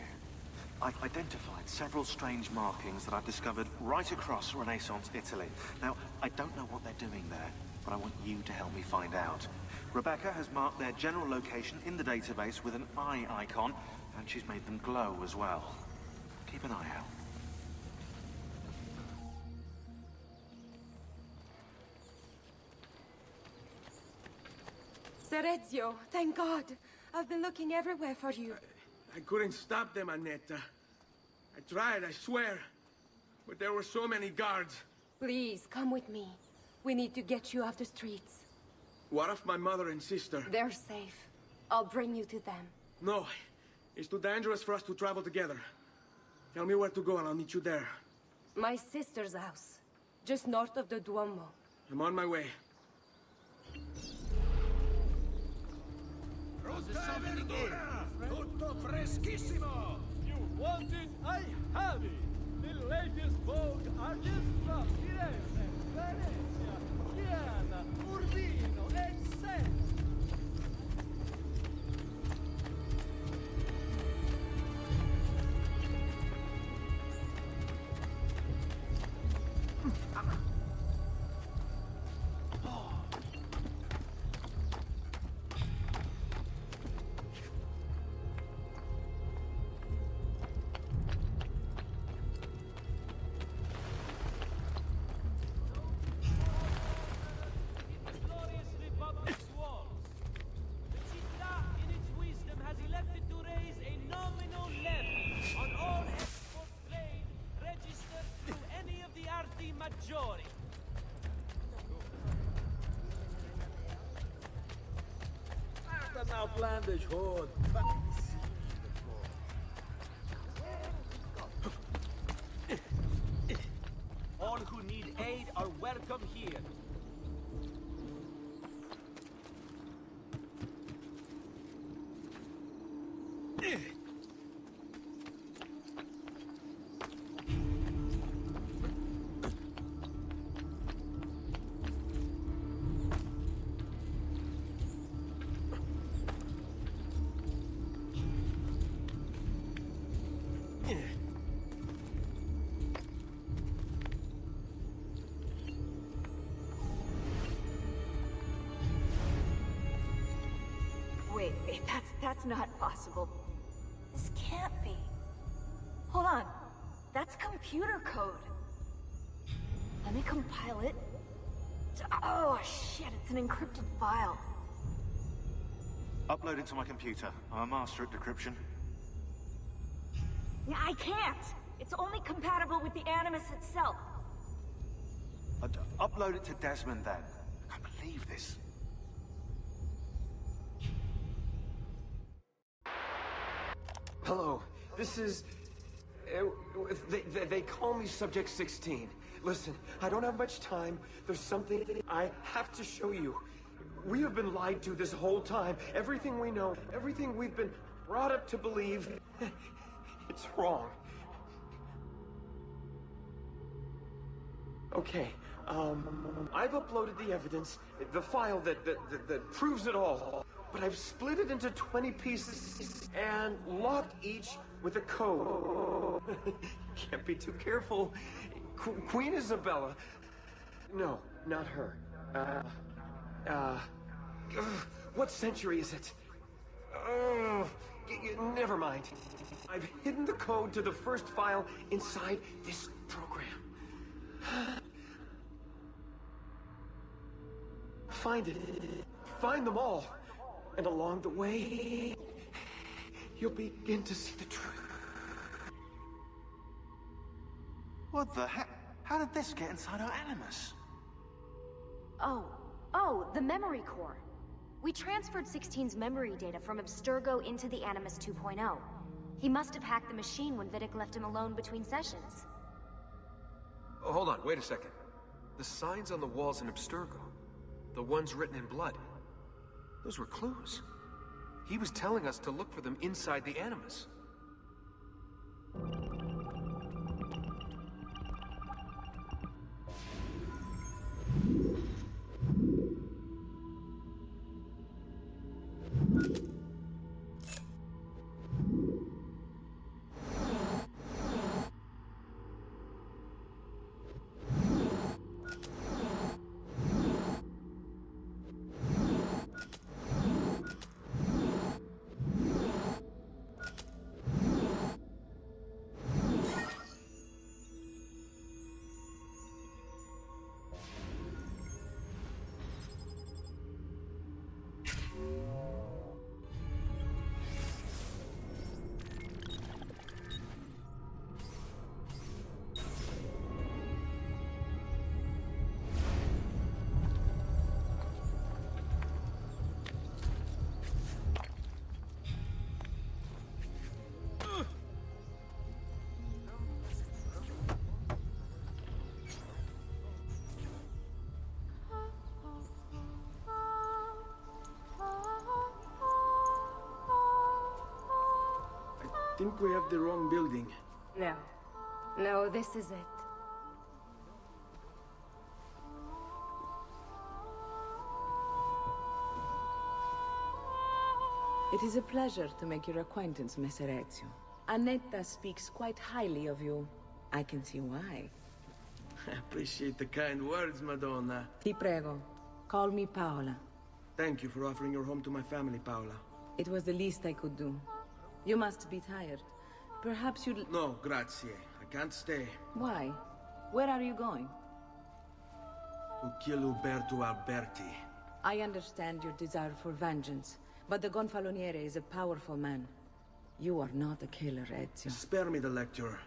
I've identified several strange markings that I've discovered right across Renaissance Italy. Now, I don't know what they're doing there, but I want you to help me find out. Rebecca has marked their general location in the database with an eye icon, and she's made them glow as well. Keep an eye out. Ser Ezio, thank God. I've been looking everywhere for you. I couldn't stop them, Annetta. I tried, I swear. But there were so many guards. Please, come with me. We need to get you off the streets. What of my mother and sister? They're safe. I'll bring you to them. No. It's too dangerous for us to travel together. Tell me where to go and I'll meet you there. My sister's house. just north of the Duomo. I'm on my way. Tutto freschissimo! You want it? I have it! The latest Vogue artist from Firenze, Venezia, Siena, Urbino, and Sen. Maggiori. Sta now planned as horde. All who need aid are welcome here. Wait, that's not possible. This can't be. Hold on. That's computer code. Let me compile it. Oh, shit, it's an encrypted file. Upload it to my computer. I'm a master at decryption. Yeah, I can't. It's only compatible with the Animus itself. Upload it to Desmond then. I can't believe this. Hello, this is... They call me Subject 16. Listen, I don't have much time. There's something I have to show you. We have been lied to this whole time. Everything we know, everything we've been brought up to believe, it's wrong. Okay, I've uploaded the evidence, the file that proves it all. But I've split it into 20 pieces and locked each with a code. Can't be too careful. Queen Isabella. No, not her. What century is it? Never mind. I've hidden the code to the first file inside this program. Find it. Find them all. And along the way, you'll begin to see the truth. What the heck? How did this get inside our Animus? Oh, the memory core. We transferred 16's memory data from Abstergo into the Animus 2.0. He must have hacked the machine when Vidic left him alone between sessions. Oh, hold on, wait a second. The signs on the walls in Abstergo, the ones written in blood, those were clues. He was telling us to look for them inside the Animus. think we have the wrong building. No. No, this is it. It is a pleasure to make your acquaintance, Messer Ezio. Annetta speaks quite highly of you. I can see why. I appreciate the kind words, Madonna. Ti prego. Call me Paola. Thank you for offering your home to my family, Paola. It was the least I could do. You must be tired. Perhaps you'd... No, grazie. I can't stay. Why? Where are you going? To kill Uberto Alberti. I understand your desire for vengeance, but the Gonfaloniere is a powerful man. You are not a killer, Ezio. Spare me the lecture.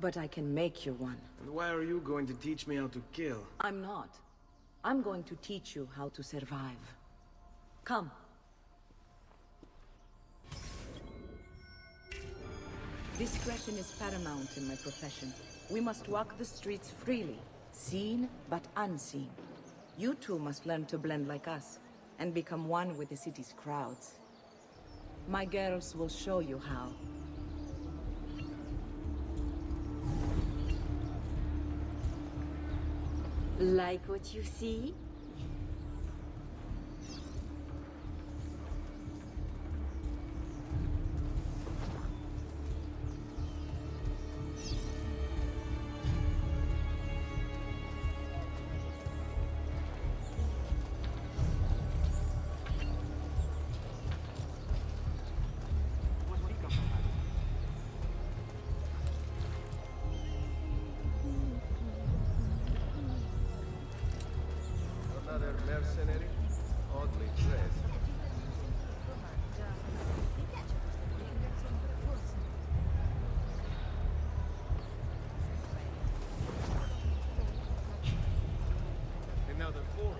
But I can make you one. And why are you going to teach me how to kill? I'm not. I'm going to teach you how to survive. Come. Discretion is paramount in my profession. We must walk the streets freely, seen but unseen. You too must learn to blend like us, and become one with the city's crowds. My girls will show you how. Like what you see? Another mercenary, oddly dressed. Another four.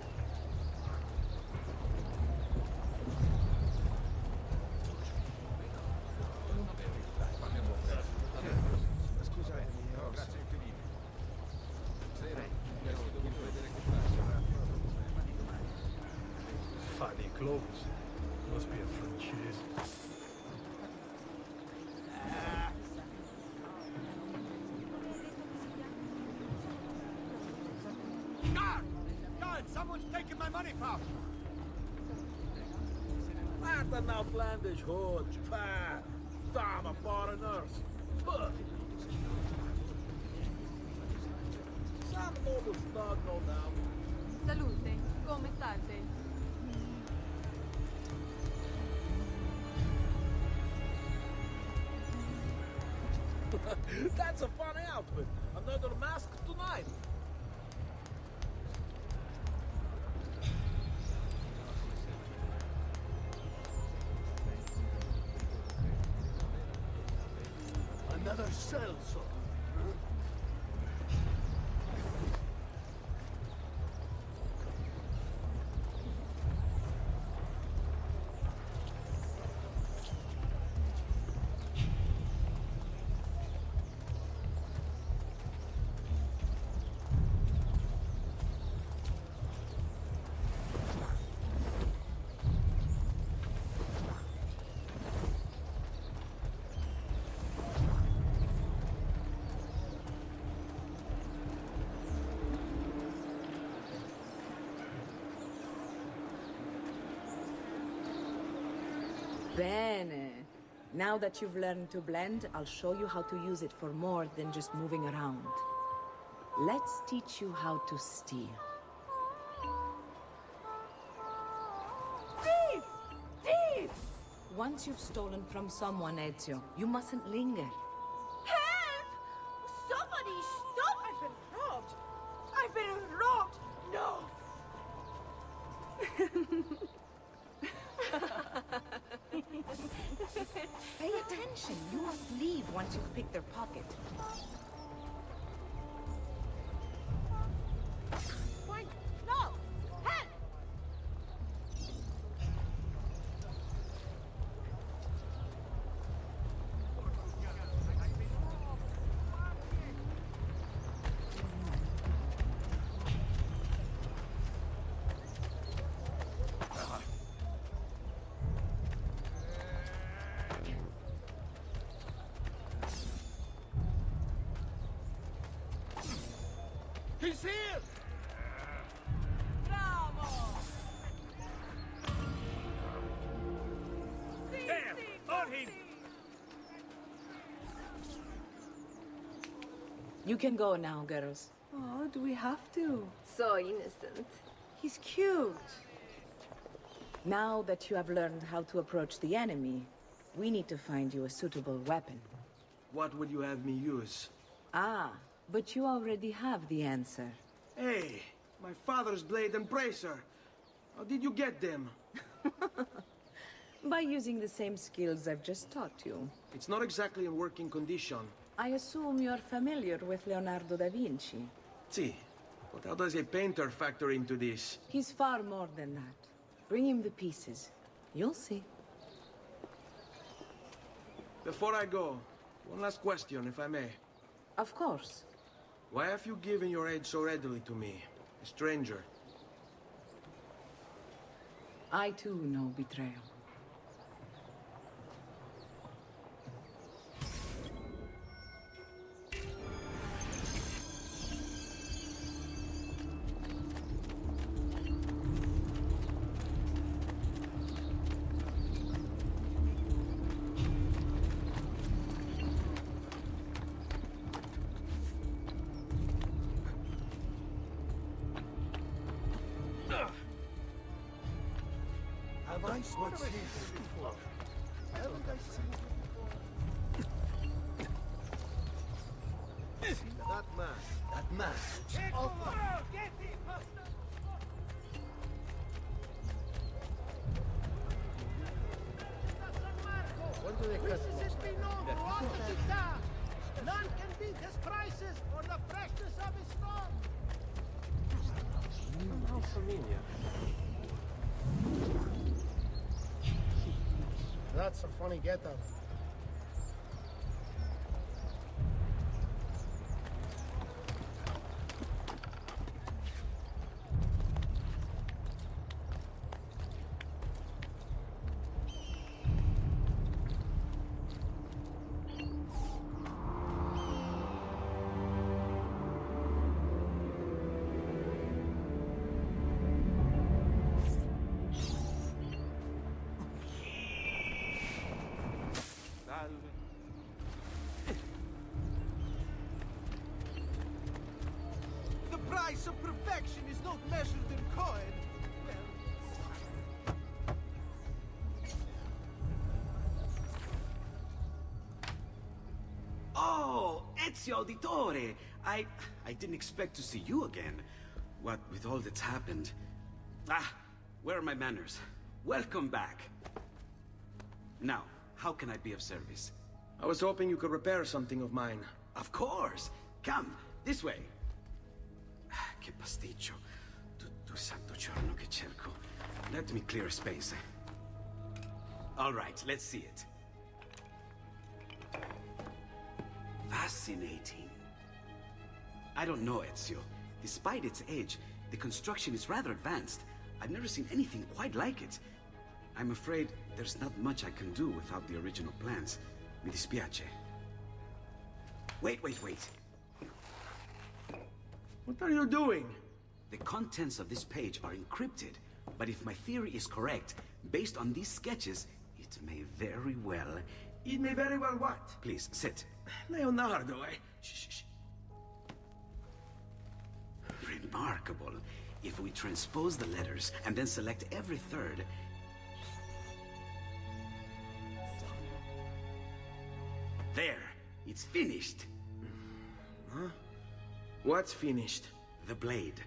Funny clothes. Must be a francese. Guard! Guard! Someone's taking my money pouch! Laat een outlandish hood. Pah! Dame foreigners. Puh! Some noble stud, no doubt. Salute, come state? That's a funny outfit. Another mask tonight. Another sellsword. Bene. Now that you've learned to blend, I'll show you how to use it for more than just moving around. Let's teach you how to steal. Thief! Thief! Once you've stolen from someone, Ezio, you mustn't linger. Help! Somebody stop! I've been robbed! I've been robbed! No! Pay attention. You must leave once you've picked their pocket. Wait! No! Help! He's here! There! On him! You can go now, girls. Oh, do we have to? So innocent. He's cute. Now that you have learned how to approach the enemy, we need to find you a suitable weapon. What would you have me use? Ah, but you already have the answer. Hey, my father's blade and bracer. How did you get them? By using the same skills I've just taught you. It's not exactly in working condition. I assume you're familiar with Leonardo da Vinci. See, but how does a painter factor into this? He's far more than that. Bring him the pieces. You'll see. Before I go, one last question, if I may. Of course. Why have you given your aid so readily to me, a stranger? I too know betrayal. Have I spotted him before? Haven't I seen him before? That man looks awful. Quando le None can beat his prices or the freshness of his stone. How familiar. That's a funny getup. The price of perfection is not measured in coin. Oh, Ezio Auditore! I didn't expect to see you again. What with all that's happened. Ah, where are my manners? Welcome back. Now, how can I be of service? I was hoping you could repair something of mine. Of course! Come, this way. Che pasticcio. Tutto santo giorno che cerco. Let me clear a space. All right, let's see it. Fascinating. I don't know, Ezio. Despite its age, the construction is rather advanced. I've never seen anything quite like it. I'm afraid there's not much I can do without the original plans. Mi dispiace. Wait. What are you doing? The contents of this page are encrypted, but if my theory is correct, based on these sketches, it may very well... It may very well what? Please, sit. Leonardo, Shh. Remarkable. If we transpose the letters and then select every third... There! It's finished! Huh? What's finished? The blade.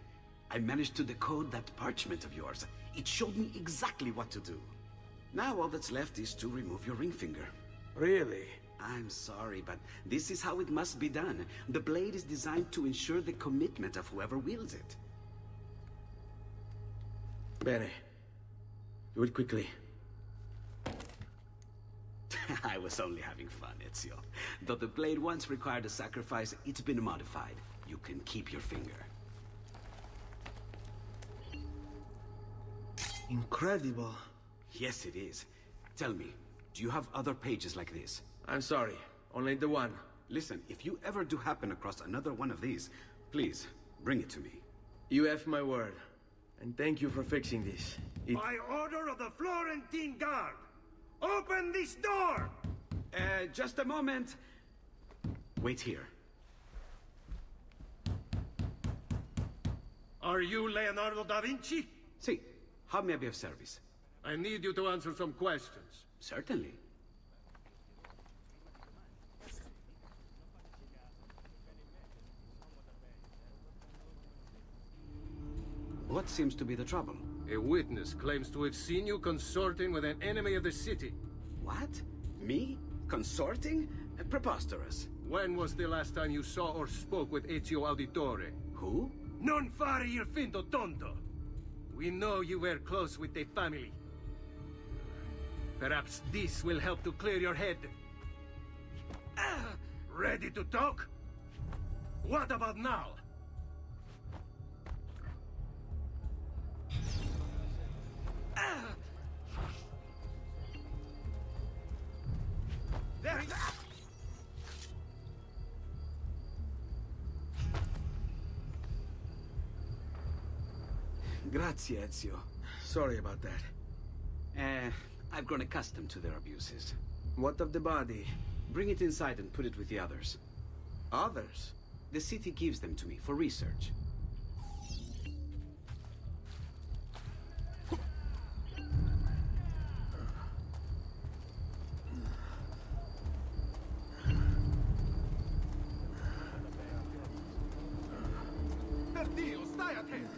I managed to decode that parchment of yours. It showed me exactly what to do. Now all that's left is to remove your ring finger. Really? I'm sorry, but this is how it must be done. The blade is designed to ensure the commitment of whoever wields it. Bene. Do it quickly. I was only having fun, Ezio. Though the blade once required a sacrifice, it's been modified. You can keep your finger. Incredible. Yes, it is. Tell me, do you have other pages like this? I'm sorry. Only the one. Listen, if you ever do happen across another one of these, please, Bring it to me. You have my word. And thank you for fixing this. By order of the Florentine Guard! Open this door! Just a moment. Wait here. Are you Leonardo da Vinci? Si. How may I be of service? I need you to answer some questions. Certainly. What seems to be the trouble? A witness claims to have seen you consorting with an enemy of the city. What? Me? Consorting? Preposterous. When was the last time you saw or spoke with Ezio Auditore? Who? Non fare il finto tonto! We know you were close with the family. Perhaps this will help to clear your head. Ready to talk? What about now? There he is! Grazie, Ezio. Sorry about that. I've grown accustomed to their abuses. What of the body? Bring it inside and put it with the others. Others? The city gives them to me for research. Per Dio, stai attento!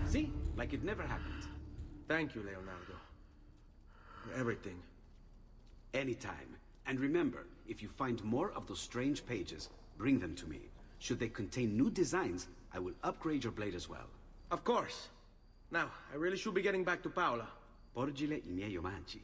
See? Like it never happened. Thank you, Leonardo. For everything. Anytime. And remember, if you find more of those strange pages, bring them to me. Should they contain new designs, I will upgrade your blade as well. Of course. Now, I really should be getting back to Paola. Porgile I miei omaggi.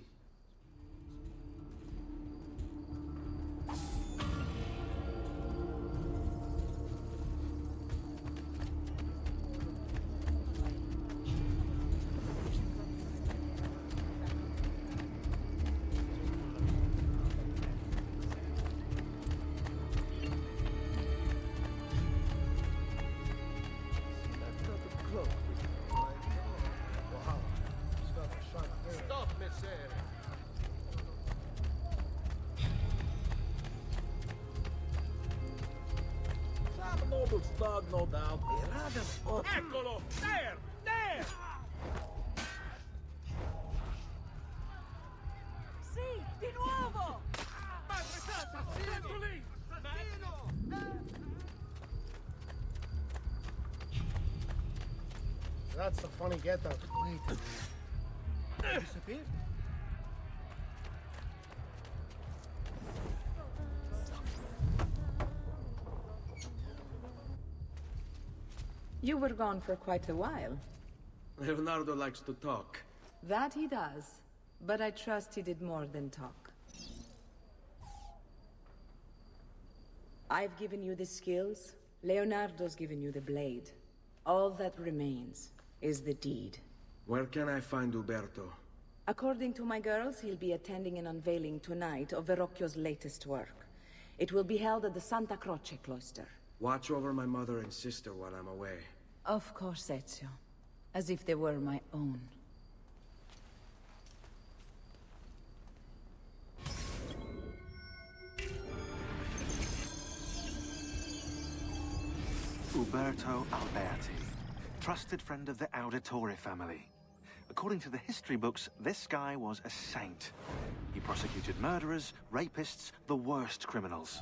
Stop, messere! Some noble thug, no doubt. Eccolo! There! There! Sì, di nuovo! That's a funny getup. Wait a minute. Disappeared? You were gone for quite a while. Leonardo likes to talk. That he does. But I trust he did more than talk. I've given you the skills. Leonardo's given you the blade. All that remains is the deed. Where can I find Uberto? According to my girls, he'll be attending an unveiling tonight of Verrocchio's latest work. It will be held at the Santa Croce cloister. Watch over my mother and sister while I'm away. Of course, Ezio. As if they were my own. Uberto Alberti, trusted friend of the Auditore family. According to the history books, this guy was a saint. He prosecuted murderers, rapists, the worst criminals.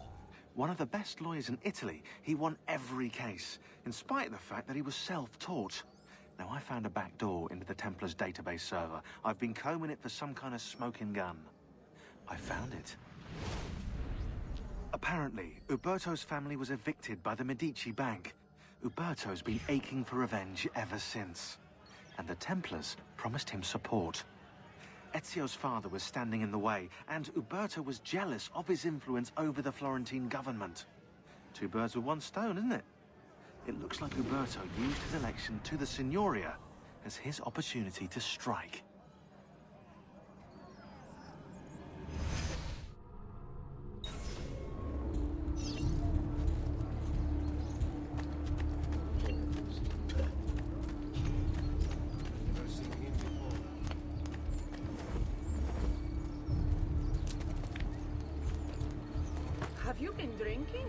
One of the best lawyers in Italy, he won every case, in spite of the fact that he was self-taught. Now, I found a back door into the Templars' database server. I've been combing it for some kind of smoking gun. I found it. Apparently, Uberto's family was evicted by the Medici Bank. Uberto's been aching for revenge ever since. And the Templars promised him support. Ezio's father was standing in the way, and Uberto was jealous of his influence over the Florentine government. Two birds with one stone, isn't it? It looks like Uberto used his election to the Signoria as his opportunity to strike. Have you been drinking?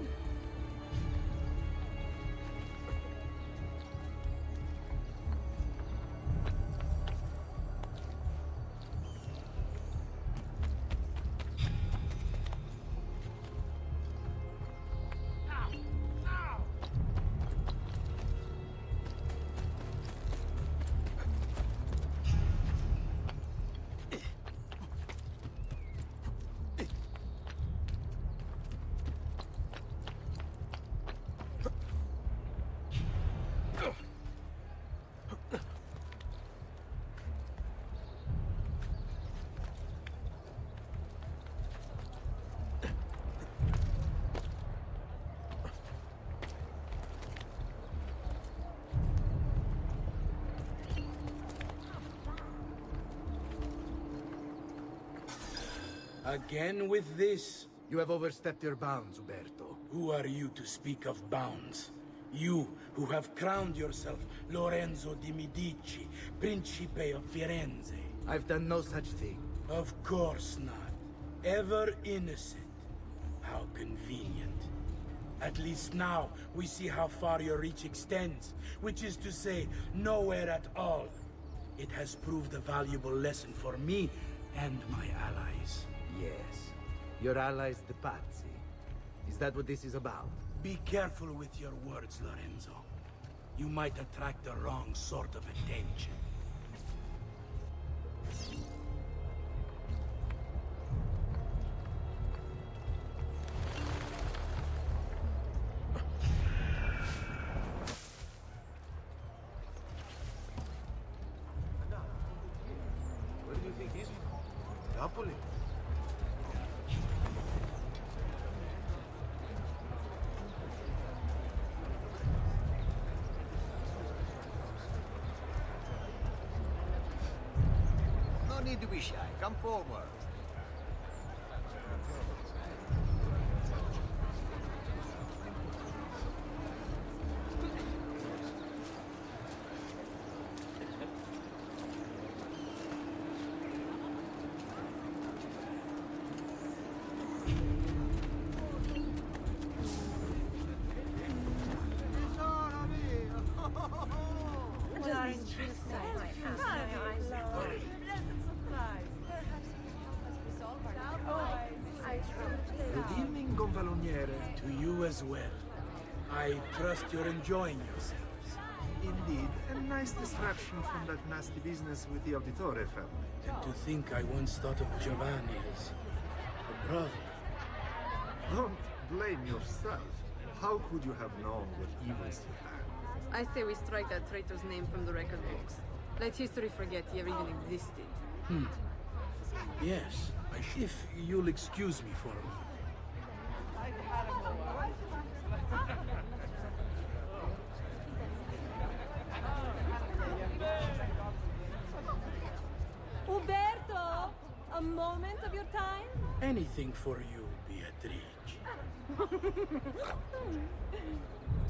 Again with this? You have overstepped your bounds, Uberto. Who are you to speak of bounds? You, who have crowned yourself Lorenzo di Medici, Principe of Firenze. I've done no such thing. Of course not. Ever innocent. How convenient. At least now, we see how far your reach extends, which is to say, nowhere at all. It has proved a valuable lesson for me and my allies. Yes. Your allies, the Pazzi. Is that what this is about? Be careful with your words, Lorenzo. You might attract the wrong sort of attention. Where do you think he's from? Napoli? No need to be shy. Come forward. Good evening, Gonfaloniere. To you as well. I trust you're enjoying yourselves. Indeed, a nice distraction from that nasty business with the Auditore family. And to think I once thought of Giovanni as a brother. Don't blame yourself. How could you have known what evils he had? I say we strike that traitor's name from the record books. Let history forget he ever even existed. Yes, if you'll excuse me for a moment. Uberto! A moment of your time? Anything for you, Beatrice.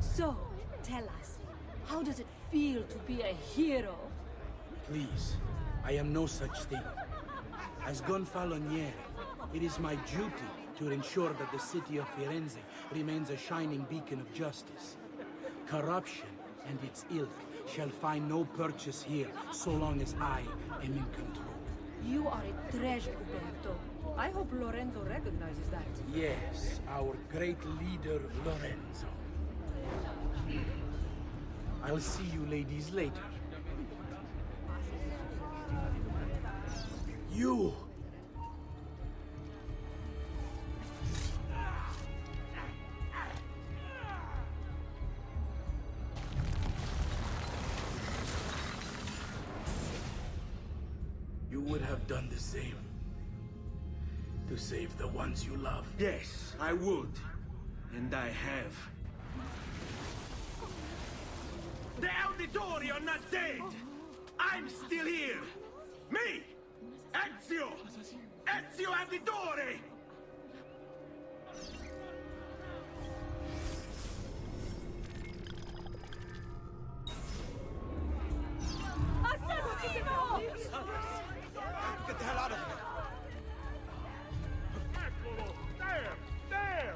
So, tell us, how does it feel to be a hero? Please, I am no such thing. As Gonfaloniere, it is my duty to ensure that the city of Firenze remains a shining beacon of justice. Corruption and its ilk shall find no purchase here so long as I am in control. You are a treasure, Uberto. I hope Lorenzo recognizes that. Yes, our great leader, Lorenzo. I'll see you ladies later. You! You would have done the same. To save the ones you love. Yes, I would. And I have. The Auditori are not dead! I'm still here! Me! Ezio! Ezio Auditore! Assassino! Get the hell out of here! There! There!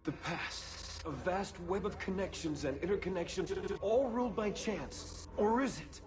The past. A vast web of connections and interconnections, all ruled by chance. Or is it?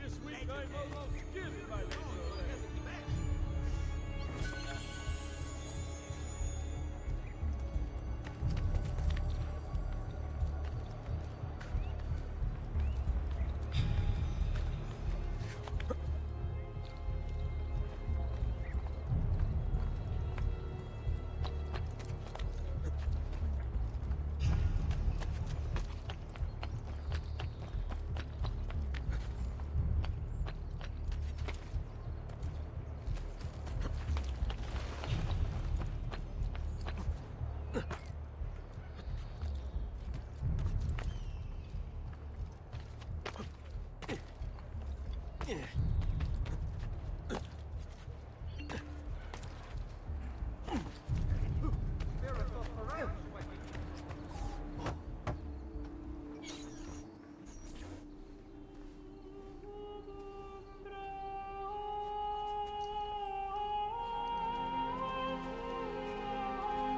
This week I'm almost killed by this.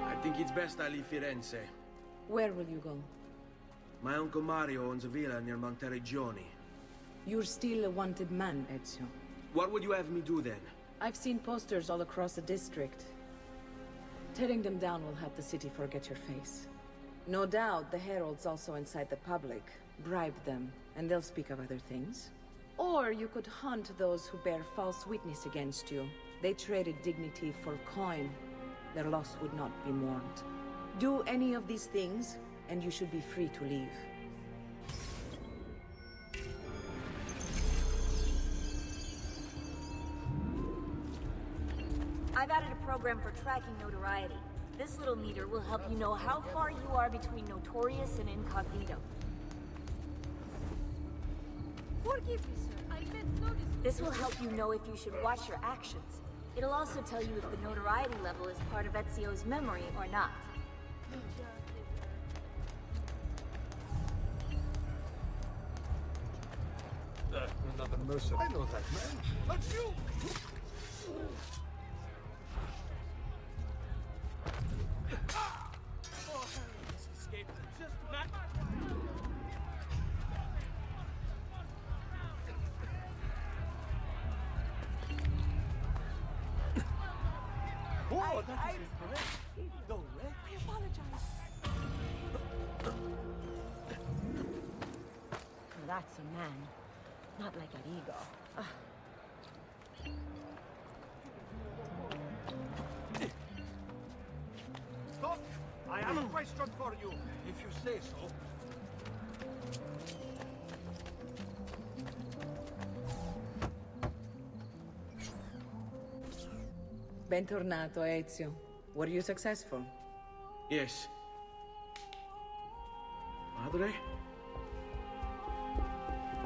I think it's best I leave Firenze. Where will you go? My Uncle Mario owns a villa near Monteregioni. You're still a wanted man, Ezio. What would you have me do then? I've seen posters all across the district. Tearing them down will help the city forget your face. No doubt the heralds also incite the public. Bribe them, and they'll speak of other things. Or you could hunt those who bear false witness against you. They traded dignity for coin. Their loss would not be mourned. Do any of these things, and you should be free to leave. I've added a program for tracking notoriety. This little meter will help you know how far you are between notorious and incognito. Forgive me, sir. I meant notice. This will help you know if you should watch your actions. It'll also tell you if the notoriety level is part of Ezio's memory or not. Another mercer. I know that man. That's you! Escape. Just not. Oh, that is incorrect. No way. I apologize. That's a man. Not like Arrigo. Stop! I have a question for you, if you say so. Bentornato, Ezio. Were you successful? Yes. Madre?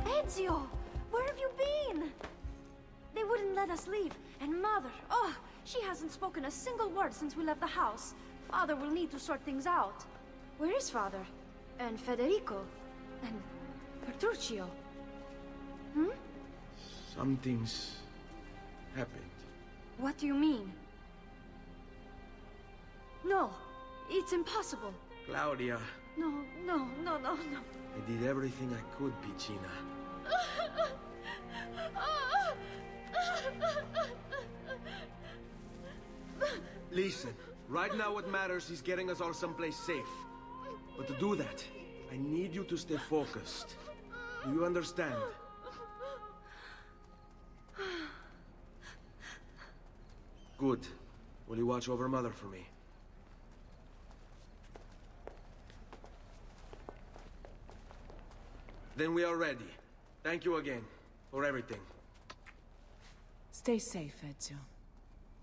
Ezio! Where have you been? They wouldn't let us leave. And Mother, oh, she hasn't spoken a single word since we left the house. Father will need to sort things out. Where is Father? And Federico? And Petruccio? Hmm? Something's happened. What do you mean? No, it's impossible. Claudia, No. I did everything I could, Piccina. Listen, right now what matters is getting us all someplace safe. But to do that, I need you to stay focused. Do you understand? Good. Will you watch over Mother for me? Then we are ready. Thank you again for everything. Stay safe, Ezio.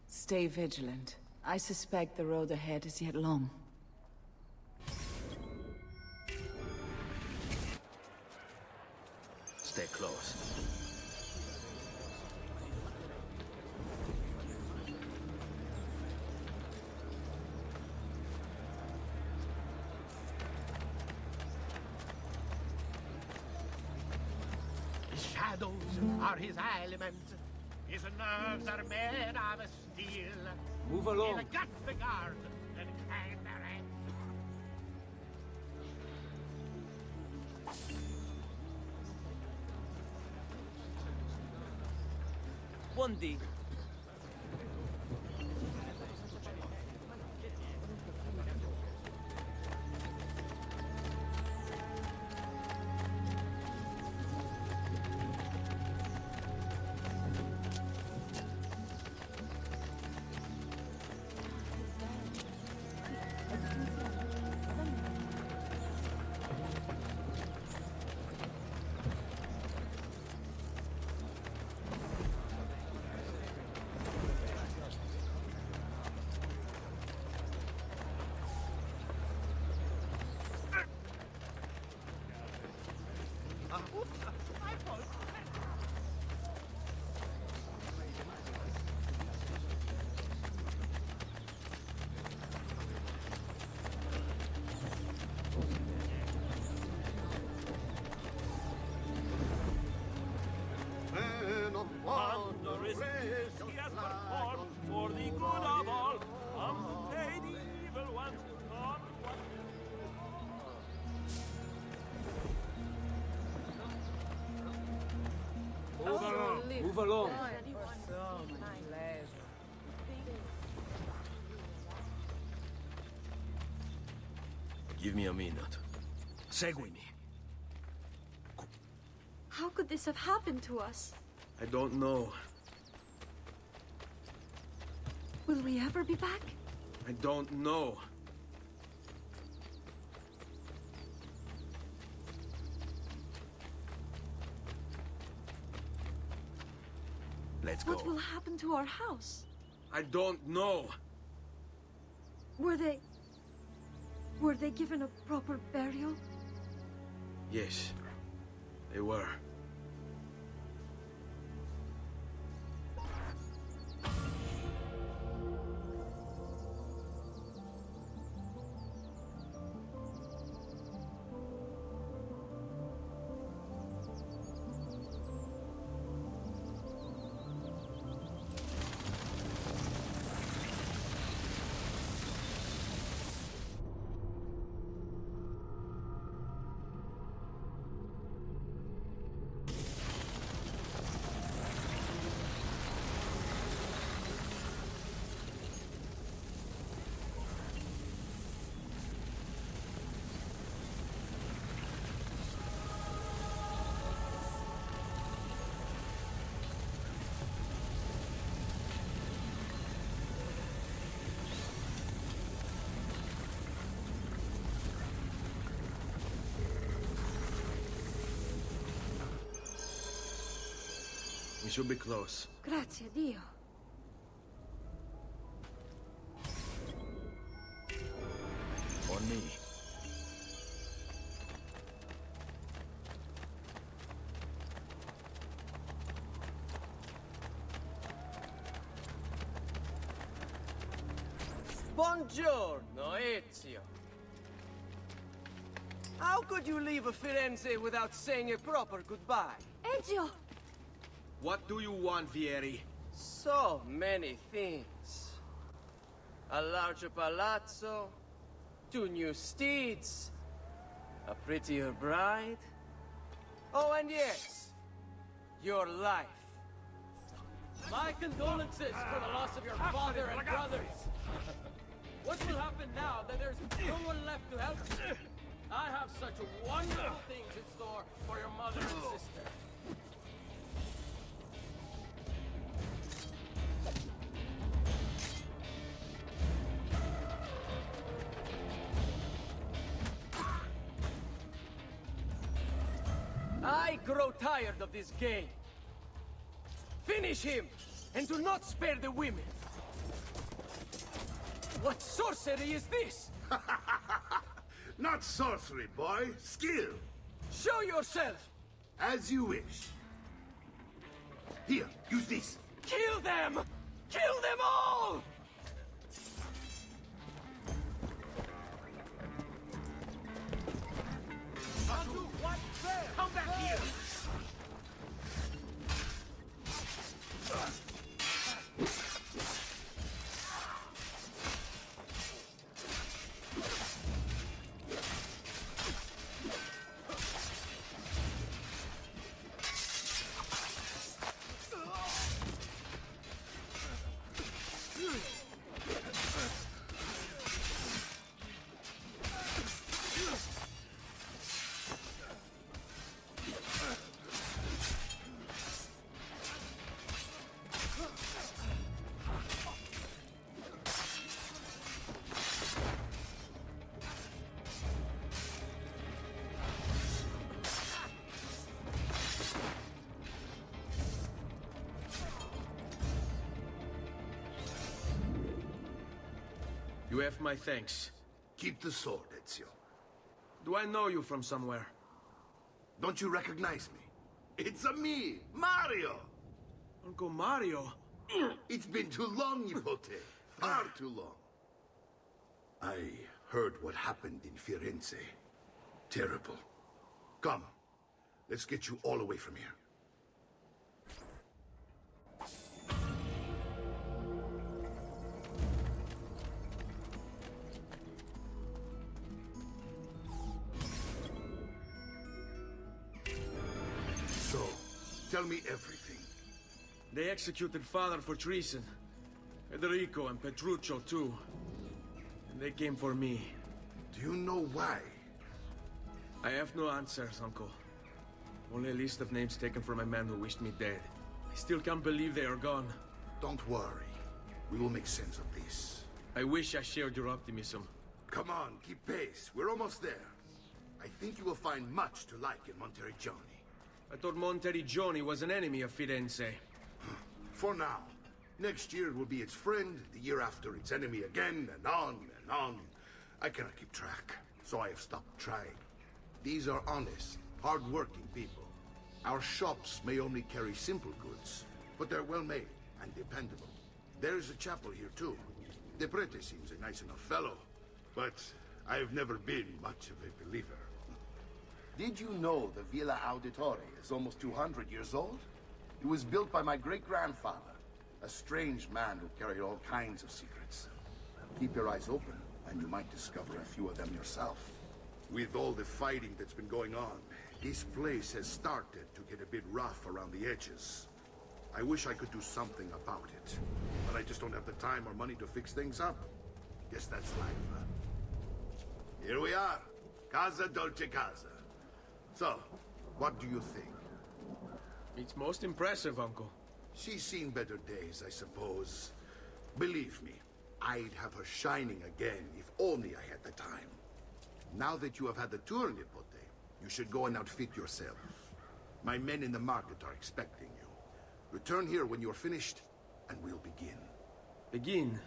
Stay vigilant. I suspect the road ahead is yet long. Stay close. Shadows are his element. His nerves are made of steel. Move along. He'll gut the guard and hang their head. Buondì. Wondrous deeds he has performed for the good of all. Pay the evil ones not Move along. Move along. Give me a minute. Seguimi. How could this have happened to us? I don't know. Will we ever be back? I don't know. Let's go. What will happen to our house? I don't know. Were they given a proper burial? Yes, they were. We should be close. Grazie, Dio. On me. Buongiorno, Ezio. How could you leave Firenze without saying a proper goodbye? Ezio! What do you want, Vieri? So many things. A larger palazzo, 2 new steeds, a prettier bride. Oh, and yes, your life. My condolences for the loss of your father and brothers. What will happen now that there's no one left to help you? I have such wonderful things in store for your mother and sister. I grow tired of this game. Finish him, and do not spare the women. What sorcery is this? Not sorcery, boy. Skill. Show yourself! As you wish. Here, use this. Kill them! Kill them all! What? Come back here! You have my thanks. Keep the sword, Ezio. Do I know you from somewhere? Don't you recognize me? It's a me, Mario! Uncle Mario? It's been too long, Nipote. Far too long. I heard what happened in Firenze. Terrible. Come, let's get you all away from here. So, tell me everything. They executed Father for treason. Federico and Petruccio, too. And they came for me. Do you know why? I have no answers, Uncle. Only a list of names taken from a man who wished me dead. I still can't believe they are gone. Don't worry. We will make sense of this. I wish I shared your optimism. Come on, keep pace. We're almost there. I think you will find much to like in Monteriggioni. I thought Monteriggioni was an enemy of Firenze. For now. Next year it will be its friend, the year after its enemy again, and on and on. I cannot keep track, so I have stopped trying. These are honest, hard-working people. Our shops may only carry simple goods, but they're well-made and dependable. There's a chapel here, too. De Prete seems a nice enough fellow, but I've never been much of a believer. Did you know the Villa Auditore is almost 200 years old? It was built by my great-grandfather, a strange man who carried all kinds of secrets. Keep your eyes open, and you might discover a few of them yourself. With all the fighting that's been going on, this place has started to get a bit rough around the edges. I wish I could do something about it, but I just don't have the time or money to fix things up. Guess that's life, huh? Here we are. Casa Dolce Casa. So, what do you think? It's most impressive, Uncle. She's seen better days, I suppose. Believe me, I'd have her shining again if only I had the time. Now that you have had the tour, Nipote, you should go and outfit yourself. My men in the market are expecting you. Return here when you're finished, and we'll begin. Begin?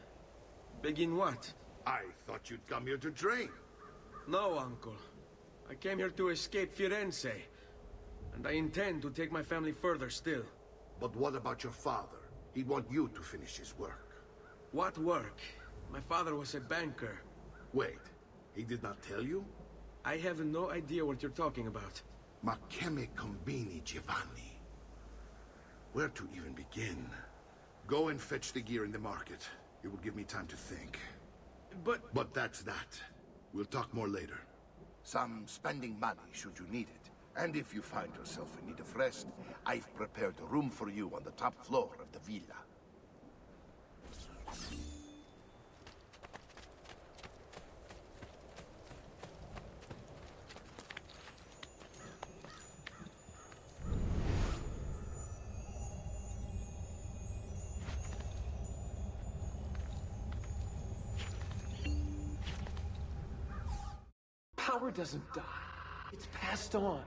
Begin what? I thought you'd come here to train. No, Uncle. I came here to escape Firenze. And I intend to take my family further still. But what about your father? He'd want you to finish his work. What work? My father was a banker. Wait, he did not tell you? I have no idea what you're talking about. Ma che me combini, Giovanni? Where to even begin? Go and fetch the gear in the market. It will give me time to think. But that's that. We'll talk more later. Some spending money should you need it. And if you find yourself in need of rest, I've prepared a room for you on the top floor of the villa. Power doesn't die. It's passed on.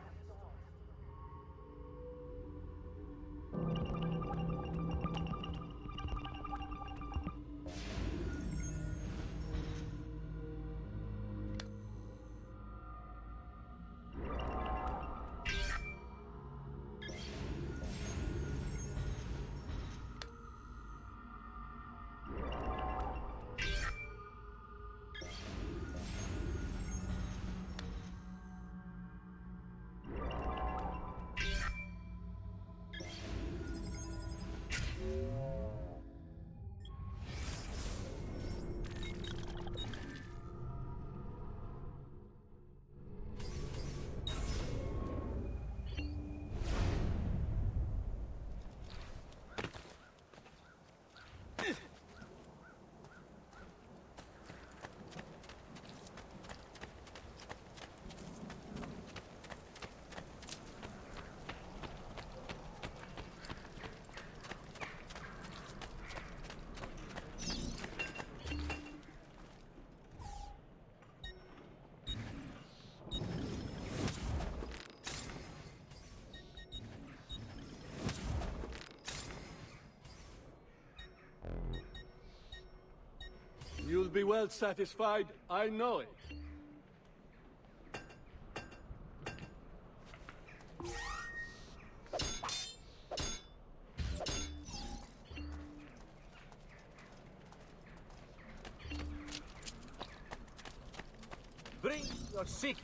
You'll be well satisfied, I know it. Bring your sick.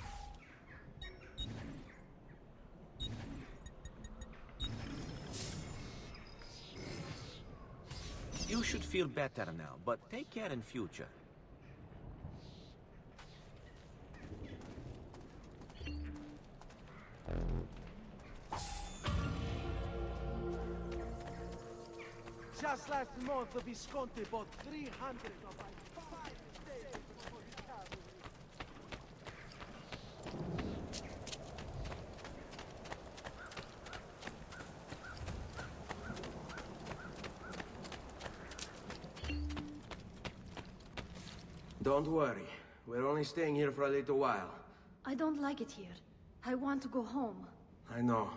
You should feel better now, but take care in future. Just last month, the Visconti bought 300 of my 5 estates for his cavalry. Don't worry. We're only staying here for a little while. I don't like it here. I want to go home. I know.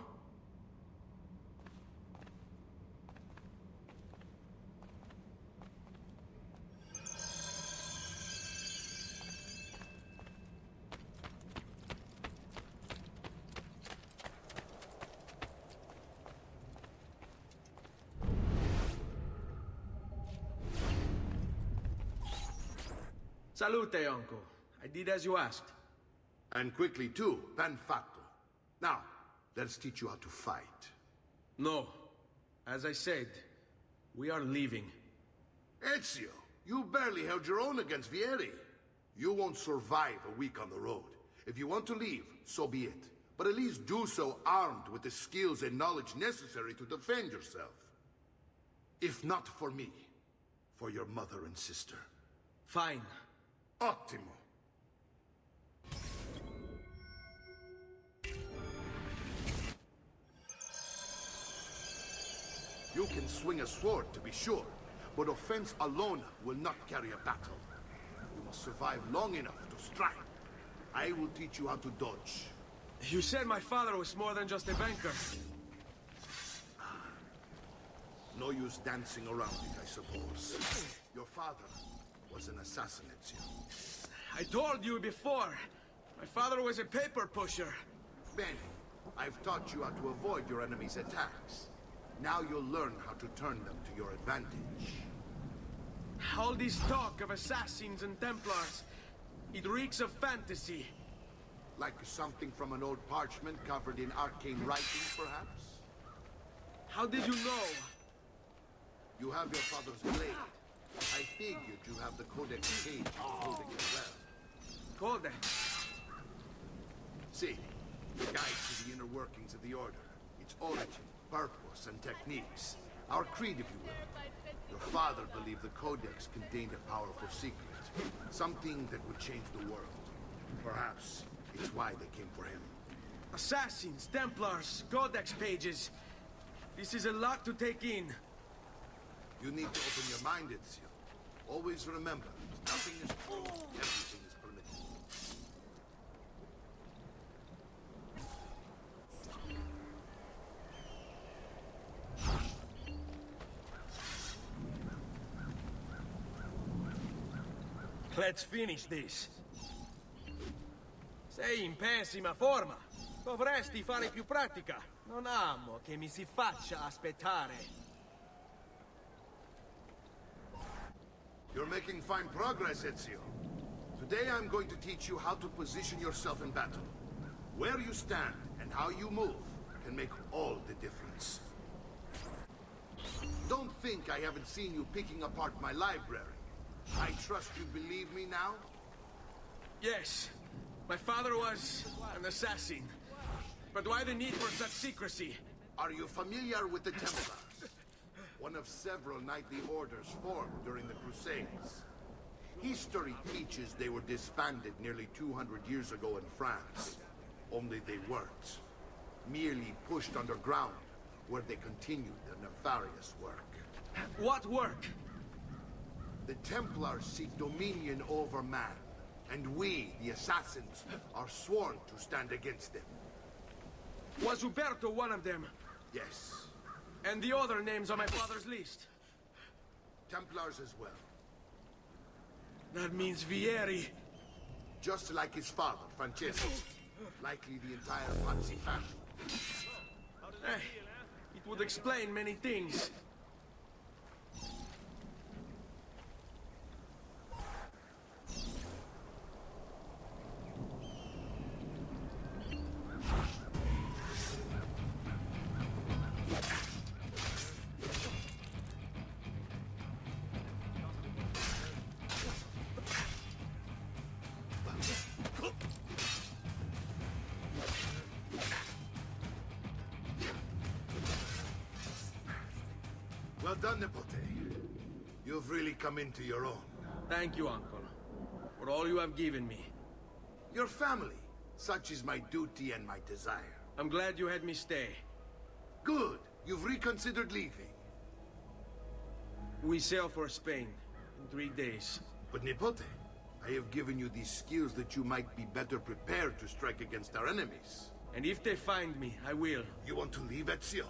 Salute, uncle. I did as you asked. And quickly too, ben fatto. Now, let's teach you how to fight. No. As I said, we are leaving. Ezio, you barely held your own against Vieri. You won't survive a week on the road. If you want to leave, so be it. But at least do so armed with the skills and knowledge necessary to defend yourself. If not for me, for your mother and sister. Fine. Ottimo. You can swing a sword, to be sure, but offense alone will not carry a battle. You must survive long enough to strike. I will teach you how to dodge. You said my father was more than just a banker. No use dancing around it, I suppose. Your father was an assassin, Ezio. I told you before. My father was a paper pusher. Bene, I've taught you how to avoid your enemy's attacks. Now you'll learn how to turn them to your advantage. All this talk of assassins and Templars, it reeks of fantasy. Like something from an old parchment covered in arcane writings, perhaps? How did you know? You have your father's blade. I figured you have the Codex cage holding it well. Codex? See, the guide to the inner workings of the Order. Its origin, purpose, and techniques. Our creed, if you will. Your father believed the Codex contained a powerful secret. Something that would change the world. Perhaps it's why they came for him. Assassins, Templars, Codex pages. This is a lot to take in. You need to open your mind, Ezio. Always remember, nothing is true, everything is permitted. Let's finish this. Sei in pessima forma. Dovresti fare più pratica. Non amo che mi si faccia aspettare. You're making fine progress, Ezio. Today I'm going to teach you how to position yourself in battle. Where you stand and how you move can make all the difference. Don't think I haven't seen you picking apart my library. I trust you believe me now? Yes. My father was an assassin. But why the need for such secrecy? Are you familiar with the Templars? One of several knightly orders formed during the Crusades. History teaches they were disbanded nearly 200 years ago in France. Only they weren't. Merely pushed underground, where they continued their nefarious work. What work? The Templars seek dominion over man, and we, the assassins, are sworn to stand against them. Was Uberto one of them? Yes. And the other names on my father's list? Templars as well. That means Vieri. Just like his father, Francesco. Likely the entire Pazzi family. It would explain many things. Well done, Nipote. You've really come into your own. Thank you, Uncle, for all you have given me. Your family. Such is my duty and my desire. I'm glad you had me stay. Good. You've reconsidered leaving. We sail for Spain in 3 days. But Nipote, I have given you these skills that you might be better prepared to strike against our enemies. And if they find me, I will. You want to leave, Ezio?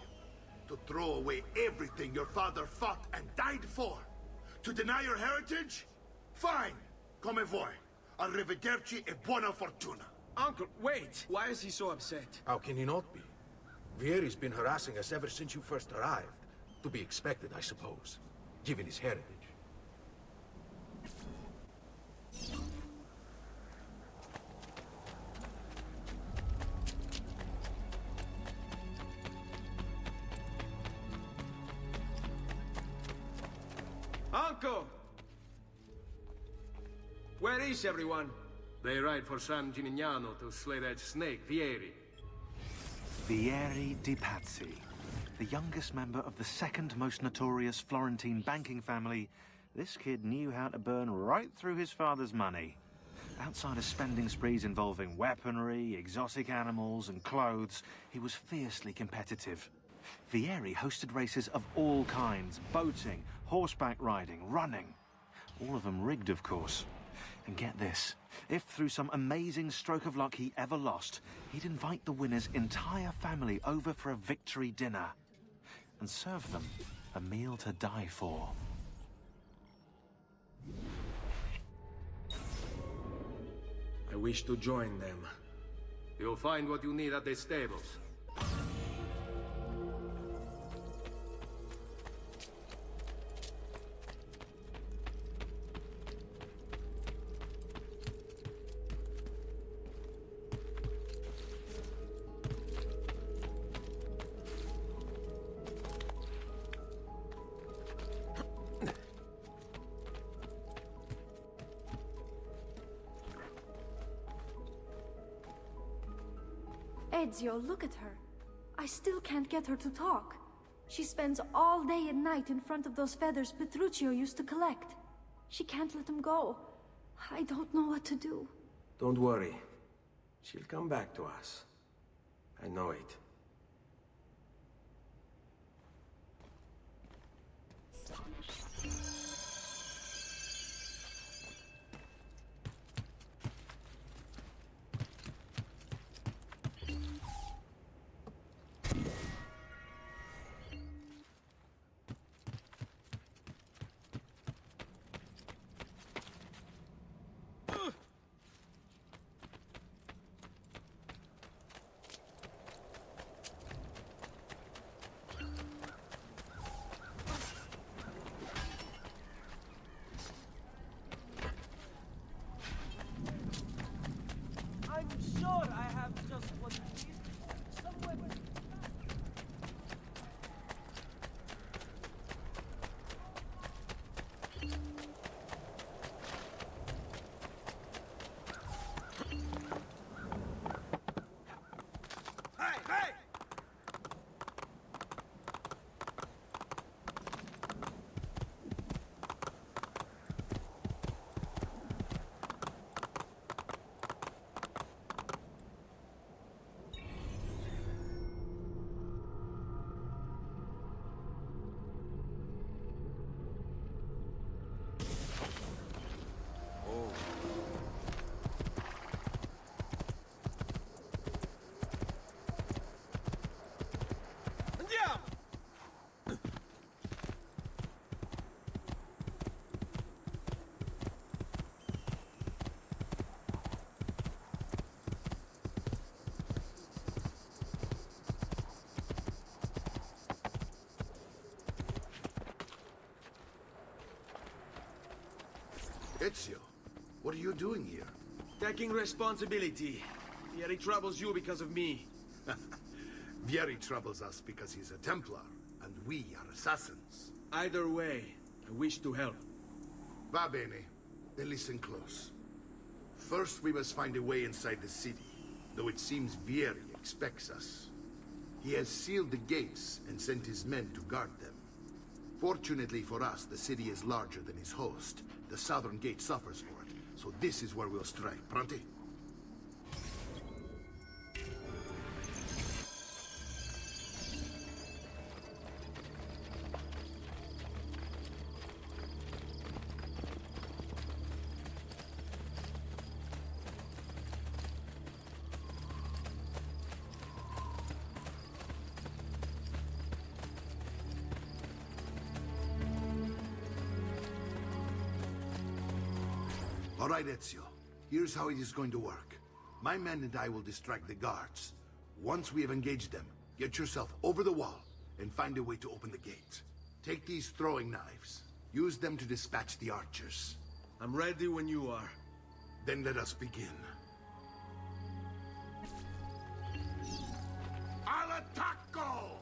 To throw away everything your father fought and died for? To deny your heritage? Fine! Come vuoi. Arrivederci e buona fortuna. Uncle, wait! Why is he so upset? How can he not be? Vieri's been harassing us ever since you first arrived. To be expected, I suppose, given his heritage. Uncle! Where is everyone? They ride for San Gimignano to slay that snake, Vieri. Vieri di Pazzi, the youngest member of the second most notorious Florentine banking family. This kid knew how to burn right through his father's money. Outside of spending sprees involving weaponry, exotic animals, and clothes, he was fiercely competitive. Vieri hosted races of all kinds: boating, horseback riding, running. All of them rigged, of course. And get this, if through some amazing stroke of luck he ever lost, he'd invite the winner's entire family over for a victory dinner and serve them a meal to die for. I wish to join them. You'll find what you need at the stables. Ezio, look at her. I still can't get her to talk. She spends all day and night in front of those feathers Petruchio used to collect. She can't let them go. I don't know what to do. Don't worry. She'll come back to us. I know it. I'm sure I have just what you need. Somewhere. Hey, hey! Andiamo! Ezio, what are you doing here? Taking responsibility. Vieri troubles you because of me. Vieri troubles us because he's a Templar, and we are assassins. Either way, I wish to help. Va bene. Then listen close. First, we must find a way inside the city, though it seems Vieri expects us. He has sealed the gates and sent his men to guard them. Fortunately for us, the city is larger than his host. The southern gate suffers for it, so this is where we'll strike. Pronti? All right, Ezio. Here's how it is going to work. My men and I will distract the guards. Once we have engaged them, get yourself over the wall and find a way to open the gate. Take these throwing knives. Use them to dispatch the archers. I'm ready when you are. Then let us begin. Al attacco!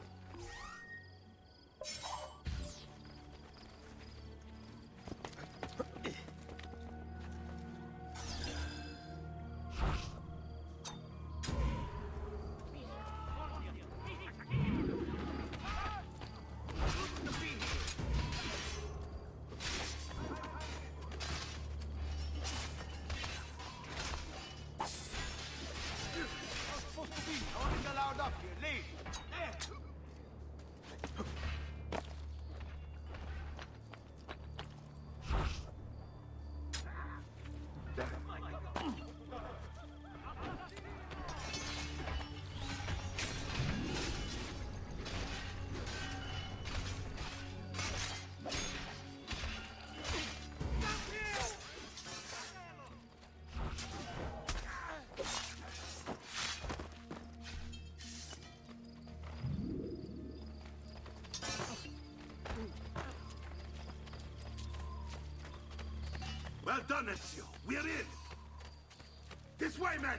Well done, Ezio. We're in. This way, men!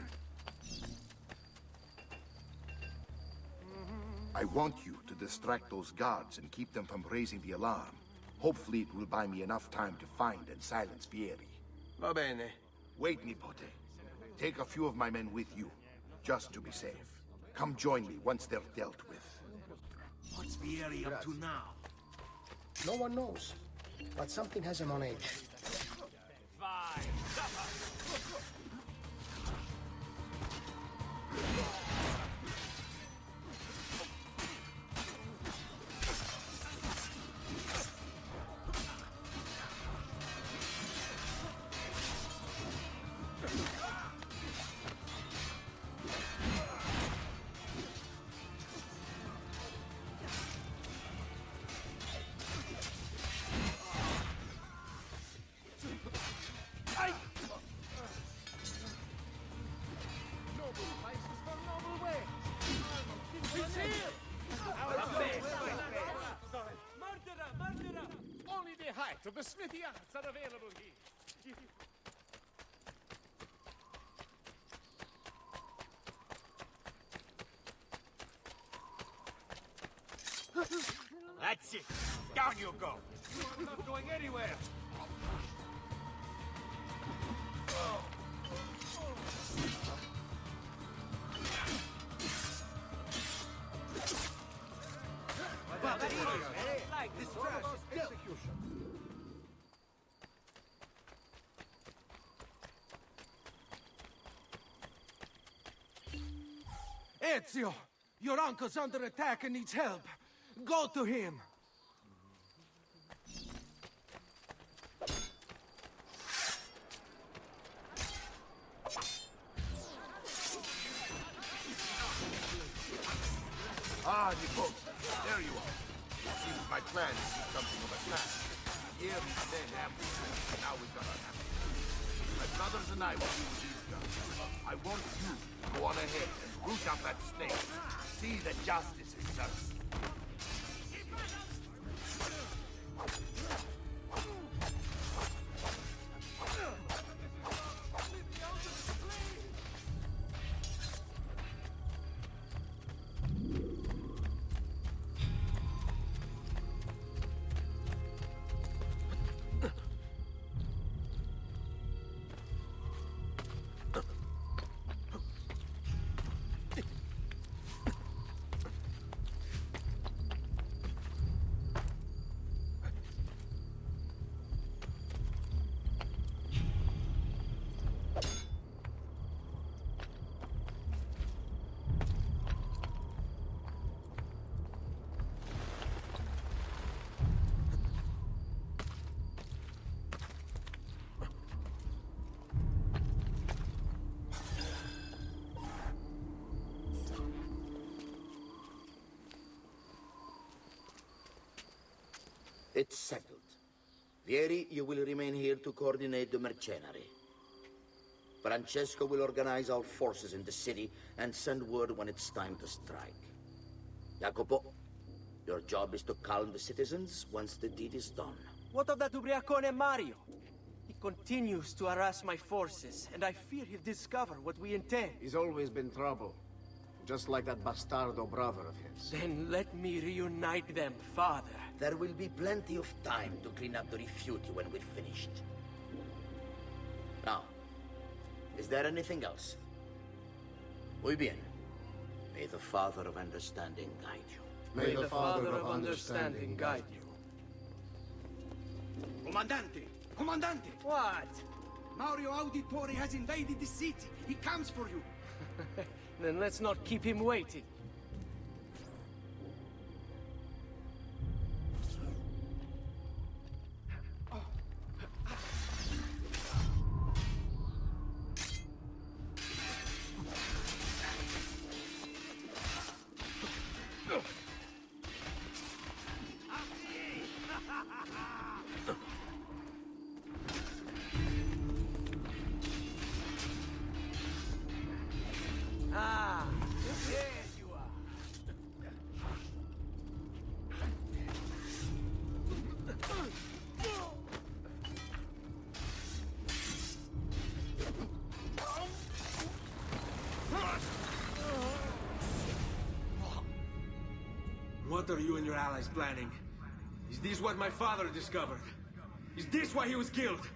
I want you to distract those guards and keep them from raising the alarm. Hopefully it will buy me enough time to find and silence Vieri. Va bene. Wait, Nipote. Take a few of my men with you, just to be safe. Come join me once they're dealt with. What's Vieri up to now? No one knows, but something has him on edge. Only the height of the smithy arts are available here. That's it. Down you go. We're not going anywhere. Like this trash is execution. Ezio! Your uncle's under attack and needs help. Go to him. Ah, Nipote, there you are. It seems my plan is something of a snap. Here we then have and now we've got our hands. My brothers and I will deal with these guys. I want you to go on ahead and root out that snake. See that justice is served. It's settled. Vieri, you will remain here to coordinate the mercenary. Francesco will organize our forces in the city and send word when it's time to strike. Jacopo, your job is to calm the citizens once the deed is done. What of that Ubriacone Mario? He continues to harass my forces, and I fear he'll discover what we intend. He's always been trouble. Just like that bastardo brother of his. Then let me reunite them, father. There will be plenty of time to clean up the rifiuti when we're finished. Now, is there anything else? Muy bien. May the Father of Understanding guide you. May the Father of Understanding guide you. Comandante! Comandante! What? Mario Auditore has invaded the city. He comes for you. Then let's not keep him waiting. Ah, yes, you What are you and your allies planning? Is this what my father discovered? Is this why he was killed?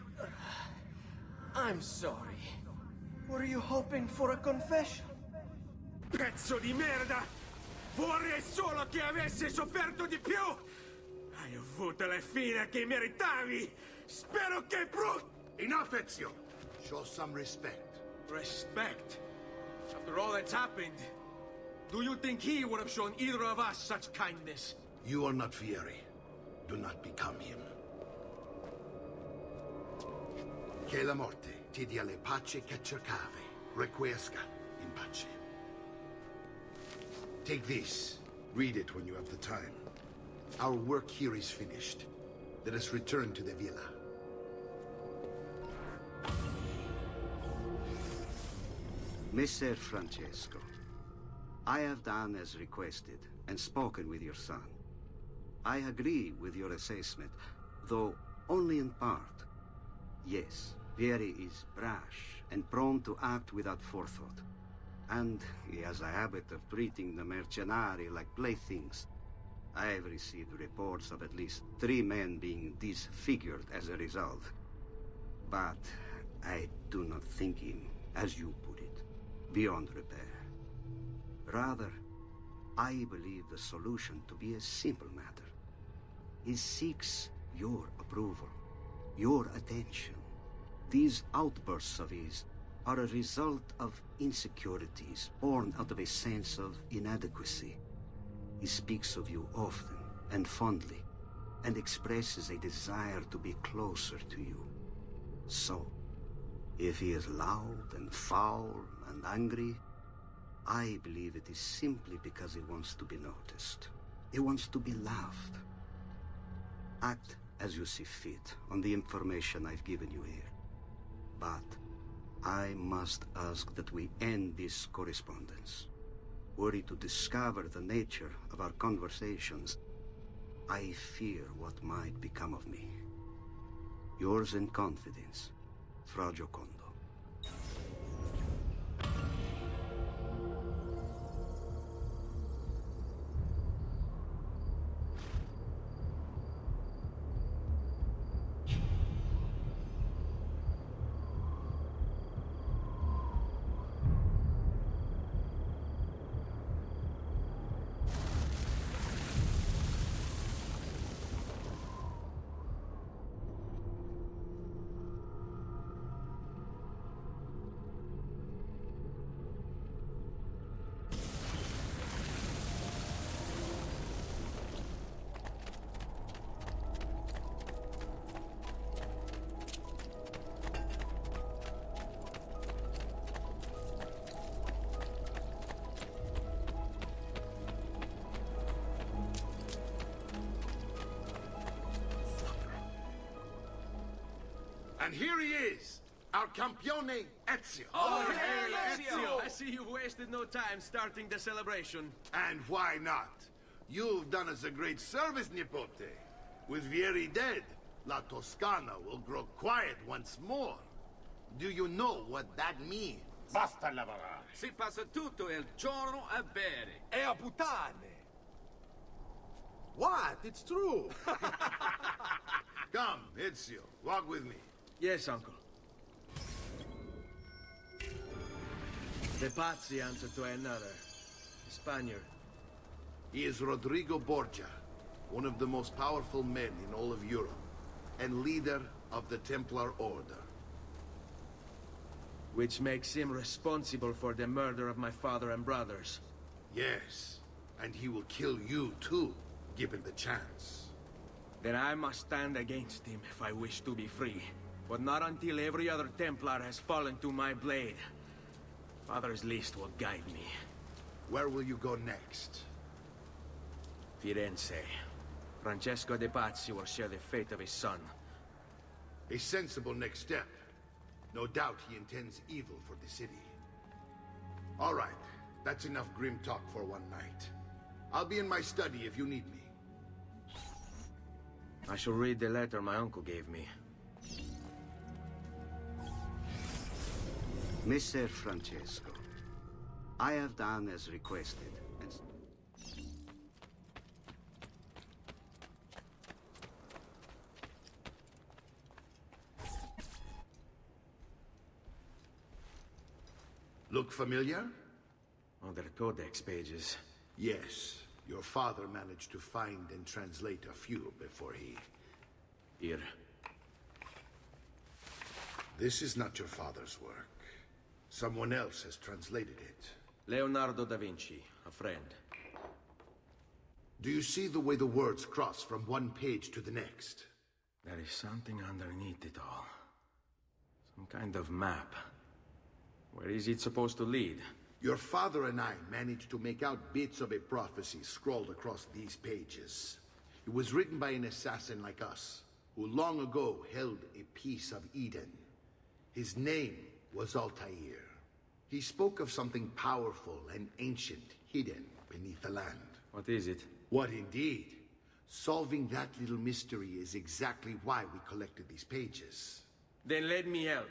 I'm sorry. Were you hoping for a confession? Pezzo di merda! Vorrei solo che avessi sofferto di più! Hai avuto la fine che meritavi! Spero che Enough, Ezio! Show some respect. Respect? After all that's happened, do you think he would have shown either of us such kindness? You are not Fieri. Do not become him. Che la morte ti dia le pace che cercavi. Requiesca in pace. Take this. Read it when you have the time. Our work here is finished. Let us return to the villa. Messer Francesco, I have done as requested and spoken with your son. I agree with your assessment, though only in part. Yes, Vieri is brash and prone to act without forethought. And he has a habit of treating the mercenari like playthings. I have received reports of at least 3 men being disfigured as a result. But I do not think him, as you put it, beyond repair. Rather, I believe the solution to be a simple matter. He seeks your approval, your attention. These outbursts of his are a result of insecurities born out of a sense of inadequacy. He speaks of you often and fondly, and expresses a desire to be closer to you. So, if he is loud and foul and angry, I believe it is simply because he wants to be noticed. He wants to be loved. Act as you see fit on the information I've given you here. But I must ask that we end this correspondence. Were he to discover the nature of our conversations, I fear what might become of me. Yours in confidence, Fra Giocondo. And here he is, our campione Ezio. Oh, hey, Ezio! I see you've wasted no time starting the celebration. And why not? You've done us a great service, Nipote. With Vieri dead, La Toscana will grow quiet once more. Do you know what that means? Basta lavorare. Si passa tutto il giorno a bere. E a puttane. What? It's true. Come, Ezio, walk with me. Yes, uncle. The Pazzi answer to another. A Spaniard. He is Rodrigo Borgia, one of the most powerful men in all of Europe, and leader of the Templar Order. Which makes him responsible for the murder of my father and brothers. Yes, and he will kill you too, given the chance. Then I must stand against him if I wish to be free. But not until every other Templar has fallen to my blade. Father's list will guide me. Where will you go next? Firenze. Francesco de Pazzi will share the fate of his son. A sensible next step. No doubt he intends evil for the city. All right, that's enough grim talk for one night. I'll be in my study if you need me. I shall read the letter my uncle gave me. Messer Francesco, I have done as requested, and Look familiar? Oh, they're codex pages. Yes. Your father managed to find and translate a few before he... Here. This is not your father's work. Someone else has translated it. Leonardo da Vinci, a friend. Do you see the way the words cross from one page to the next? There is something underneath it all. Some kind of map. Where is it supposed to lead? Your father and I managed to make out bits of a prophecy scrawled across these pages. It was written by an assassin like us, who long ago held a piece of Eden. His name was Altair. He spoke of something powerful and ancient hidden beneath the land. What is it? What indeed? Solving that little mystery is exactly why we collected these pages. Then let me help.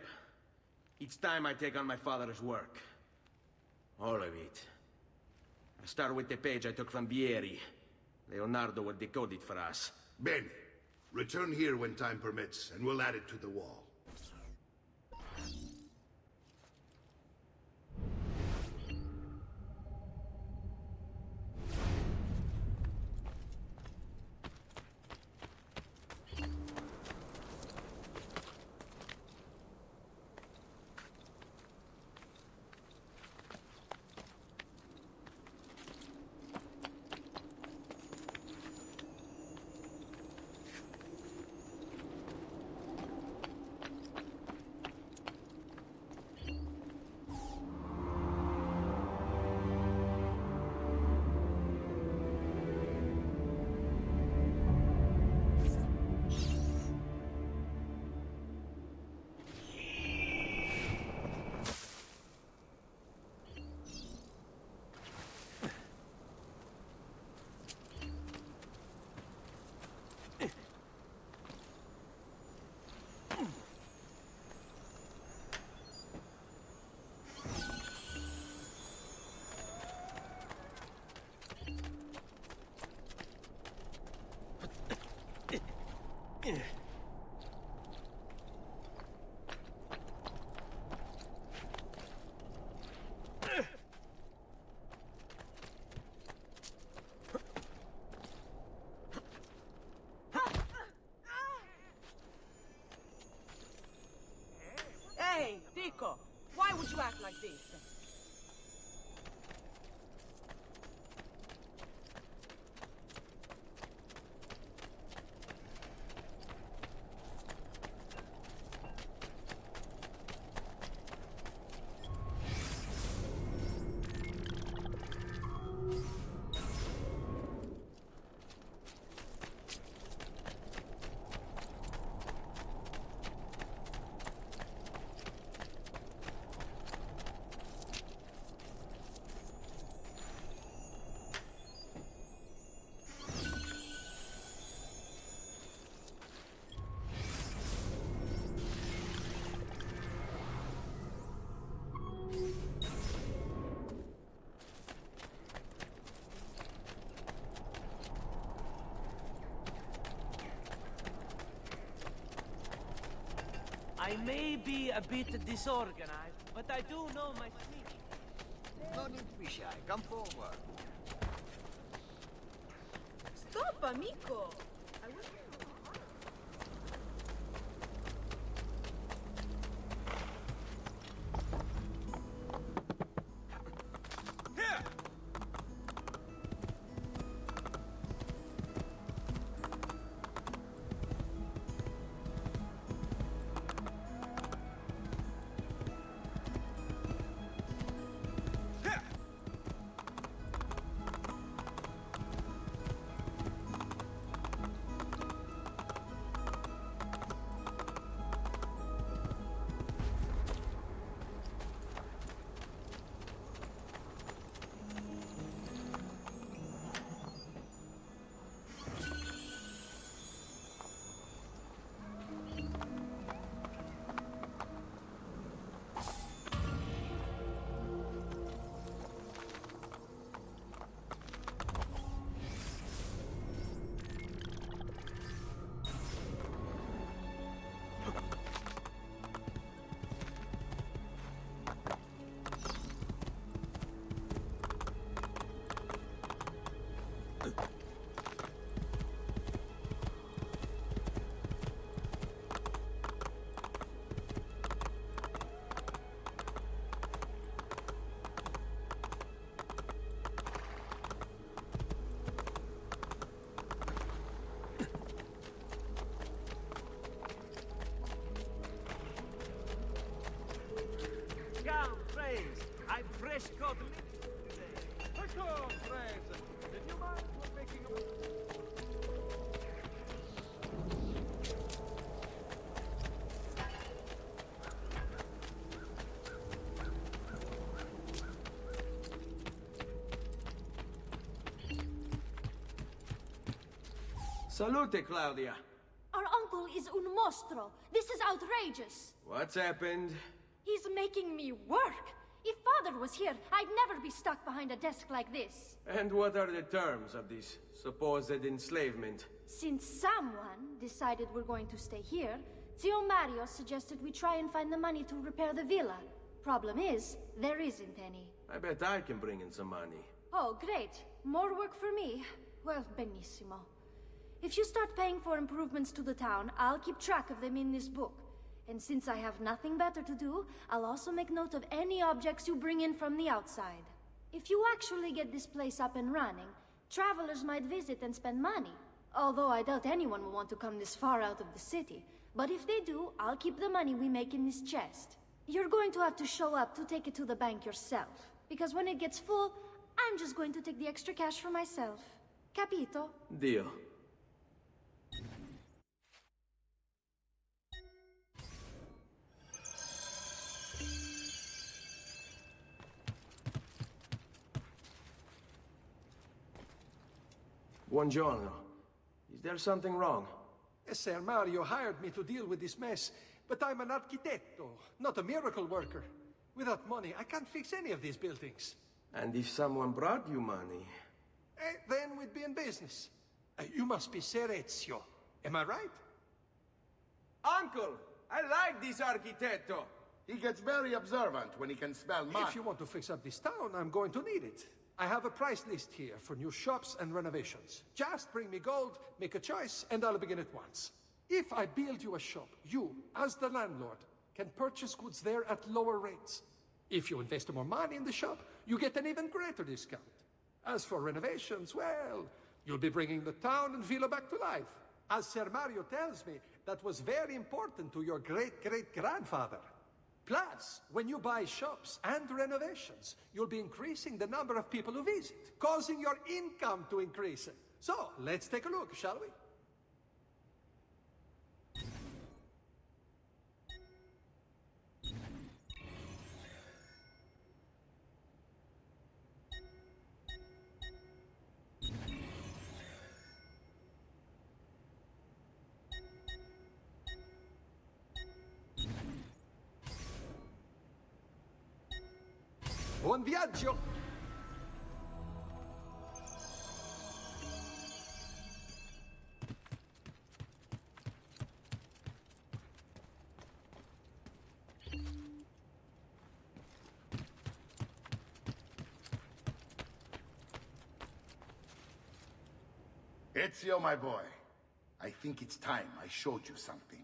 Each time I take on my father's work. All of it. I start with the page I took from Vieri. Leonardo will decode it for us. Bene. Return here when time permits, and we'll add it to the wall. Hey, Dico, why would you act like this? I may be a bit disorganized, but I do know my sneaking. No need to be shy. Come forward. Stop, amico! I will... Salute, Claudia. Our uncle is un mostro. This is outrageous. What's happened? He's making me work. If Father was here, I'd never be stuck behind a desk like this. And what are the terms of this supposed enslavement? Since someone decided we're going to stay here, Zio Mario suggested we try and find the money to repair the villa. Problem is, there isn't any. I bet I can bring in some money. Oh, great. More work for me. Well, benissimo. If you start paying for improvements to the town, I'll keep track of them in this book. And since I have nothing better to do, I'll also make note of any objects you bring in from the outside. If you actually get this place up and running, travelers might visit and spend money. Although I doubt anyone will want to come this far out of the city. But if they do, I'll keep the money we make in this chest. You're going to have to show up to take it to the bank yourself. Because when it gets full, I'm just going to take the extra cash for myself. Capito? Deal. Buongiorno. Is there something wrong? Ser Mario hired me to deal with this mess, but I'm an architetto, not a miracle worker. Without money, I can't fix any of these buildings. And if someone brought you money? Then we'd be in business. You must be Ser Ezio. Am I right? Uncle! I like this architetto! He gets very observant when he can smell money. If you want to fix up this town, I'm going to need it. I have a price list here for new shops and renovations. Just bring me gold, make a choice, and I'll begin at once. If I build you a shop, you, as the landlord, can purchase goods there at lower rates. If you invest more money in the shop, you get an even greater discount. As for renovations, well, you'll be bringing the town and villa back to life. As Ser Mario tells me, that was very important to your great-great-grandfather. Plus, when you buy shops and renovations, you'll be increasing the number of people who visit, causing your income to increase. So, let's take a look, shall we? Buon viaggio! Ezio, my boy, I think it's time I showed you something.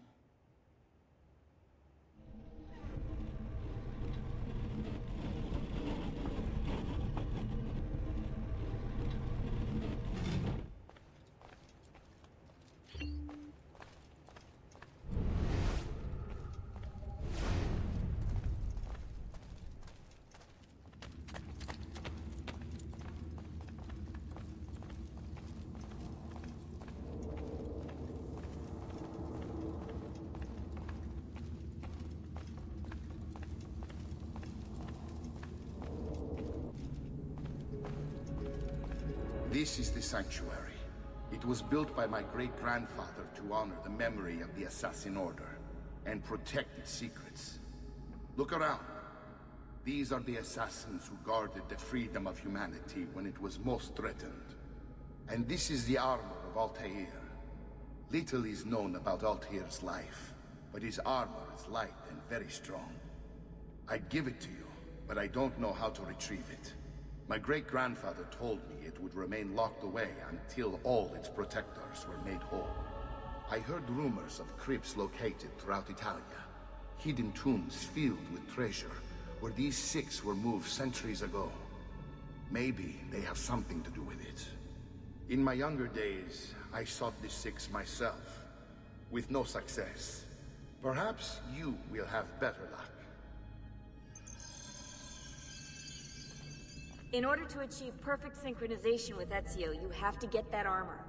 This is the sanctuary. It was built by my great-grandfather to honor the memory of the Assassin Order and protect its secrets. Look around. These are the assassins who guarded the freedom of humanity when it was most threatened. And this is the armor of Altair. Little is known about Altair's life, but his armor is light and very strong. I'd give it to you, but I don't know how to retrieve it. My great-grandfather told me it would remain locked away until all its protectors were made whole. I heard rumors of crypts located throughout Italia, hidden tombs filled with treasure, where these six were moved centuries ago. Maybe they have something to do with it. In my younger days, I sought the six myself, with no success. Perhaps you will have better luck. In order to achieve perfect synchronization with Ezio, you have to get that armor.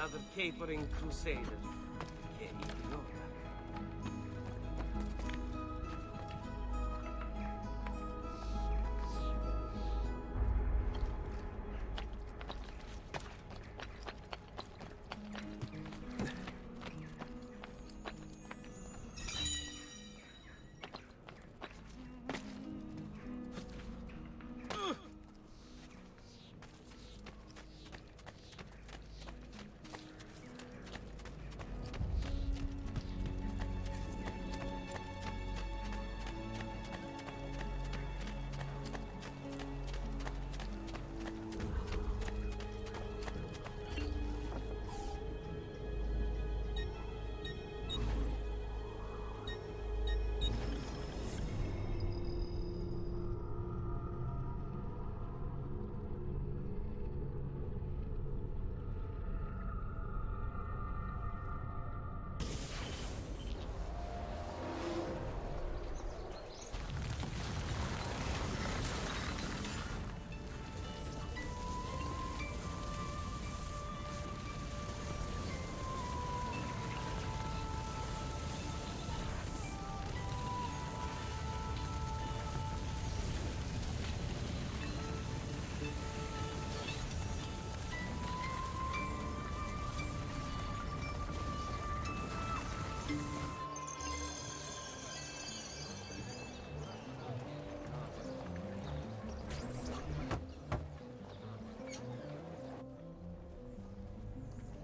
Another capering crusader. Che idiota.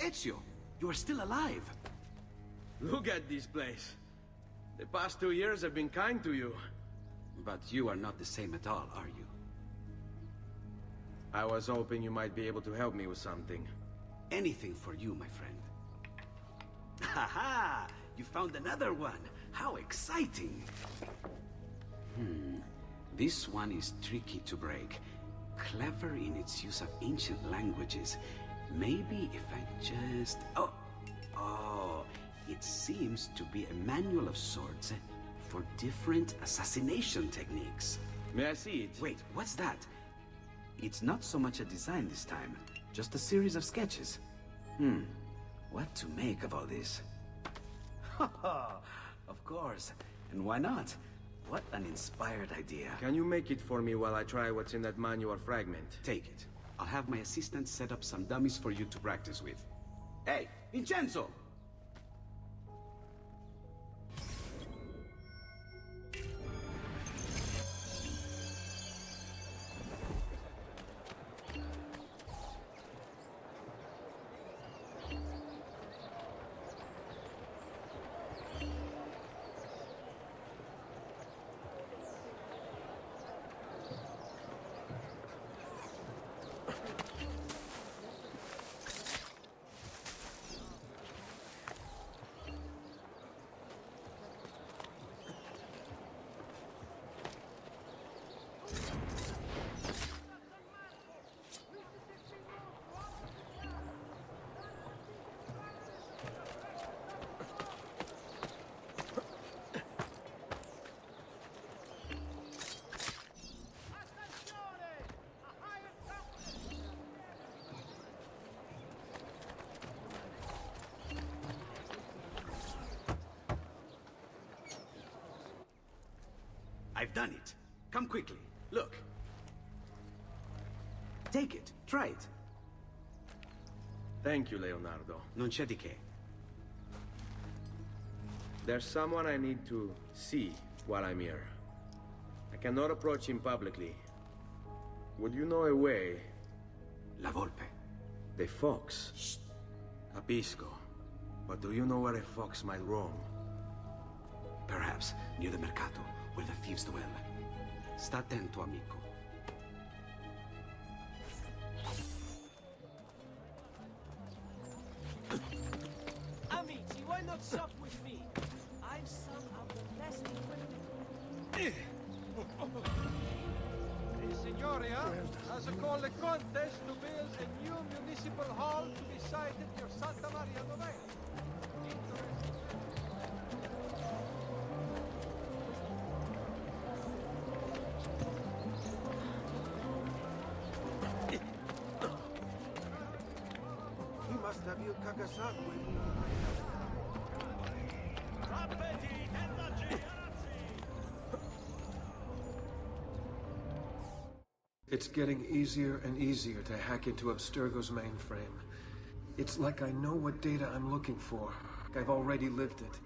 Ezio, you are still alive. Look at this place. The past 2 years have been kind to you. But you are not the same at all, are you? I was hoping you might be able to help me with something. Anything for you, my friend. Ha-ha! You found another one! How exciting! This one is tricky to break. Clever in its use of ancient languages. Maybe if I just... Oh, it seems to be a manual of sorts for different assassination techniques. May I see it? Wait, what's that? It's not so much a design this time, just a series of sketches. What to make of all this? Of course, and why not? What an inspired idea. Can you make it for me while I try what's in that manual fragment? Take it. I'll have my assistant set up some dummies for you to practice with. Hey, Vincenzo! I've done it. Come quickly. Look. Take it. Try it. Thank you, Leonardo. Non c'è di che. There's someone I need to see while I'm here. I cannot approach him publicly. Would you know a way? La Volpe. The fox. Shh. Capisco. But do you know where a fox might roam? Perhaps near the Mercato, where the thieves dwell. Sta attento, amico. Amici, why not sup with me? I've some of the best equipment. The Signoria has called a contest to build a new municipal hall to be sited near Santa Maria Novella. He must have you Kakasaku? It's getting easier and easier to hack into Abstergo's mainframe. It's like I know what data I'm looking for. I've already lived it.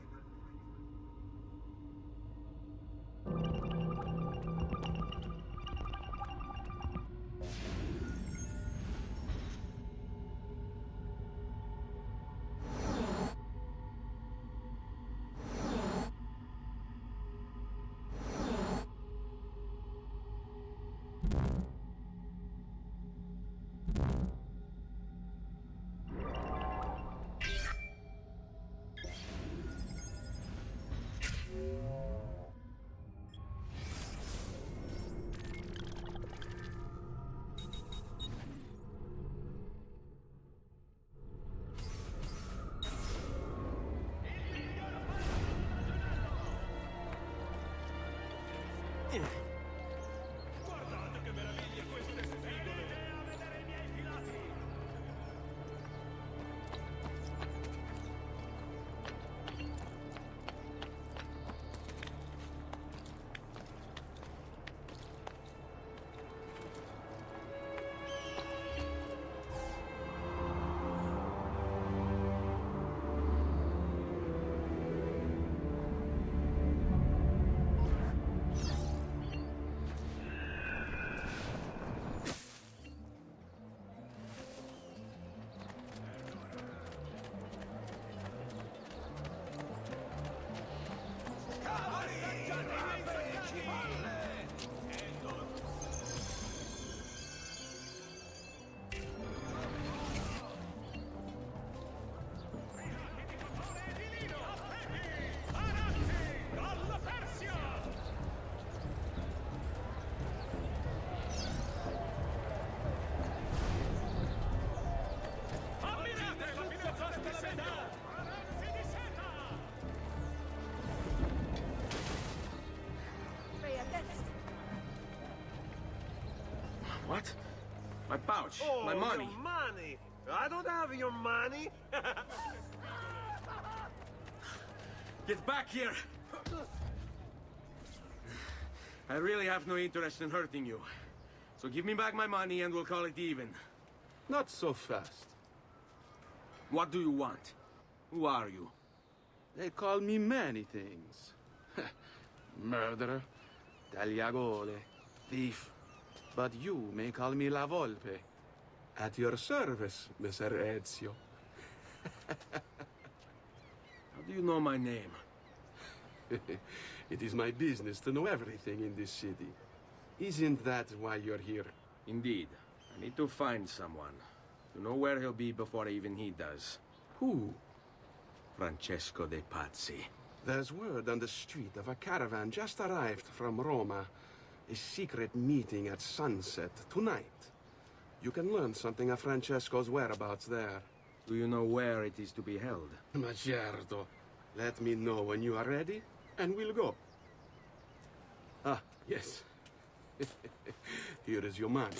What? My pouch. Oh, my money. Your money. I don't have your money. Get back here! I really have no interest in hurting you. So give me back my money and we'll call it even. Not so fast. What do you want? Who are you? They call me many things. Murderer, tagliagole, thief. But you may call me La Volpe. At your service, Messer Ezio. How do you know my name? It is my business to know everything in this city. Isn't that why you're here? Indeed. I need to find someone. To know where he'll be before even he does. Who? Francesco de Pazzi. There's word on the street of a caravan just arrived from Roma. A secret meeting at sunset tonight. You can learn something of Francesco's whereabouts there. Do you know where it is to be held? Ma certo. Let me know when you are ready, and we'll go. Ah, yes. Here is your money.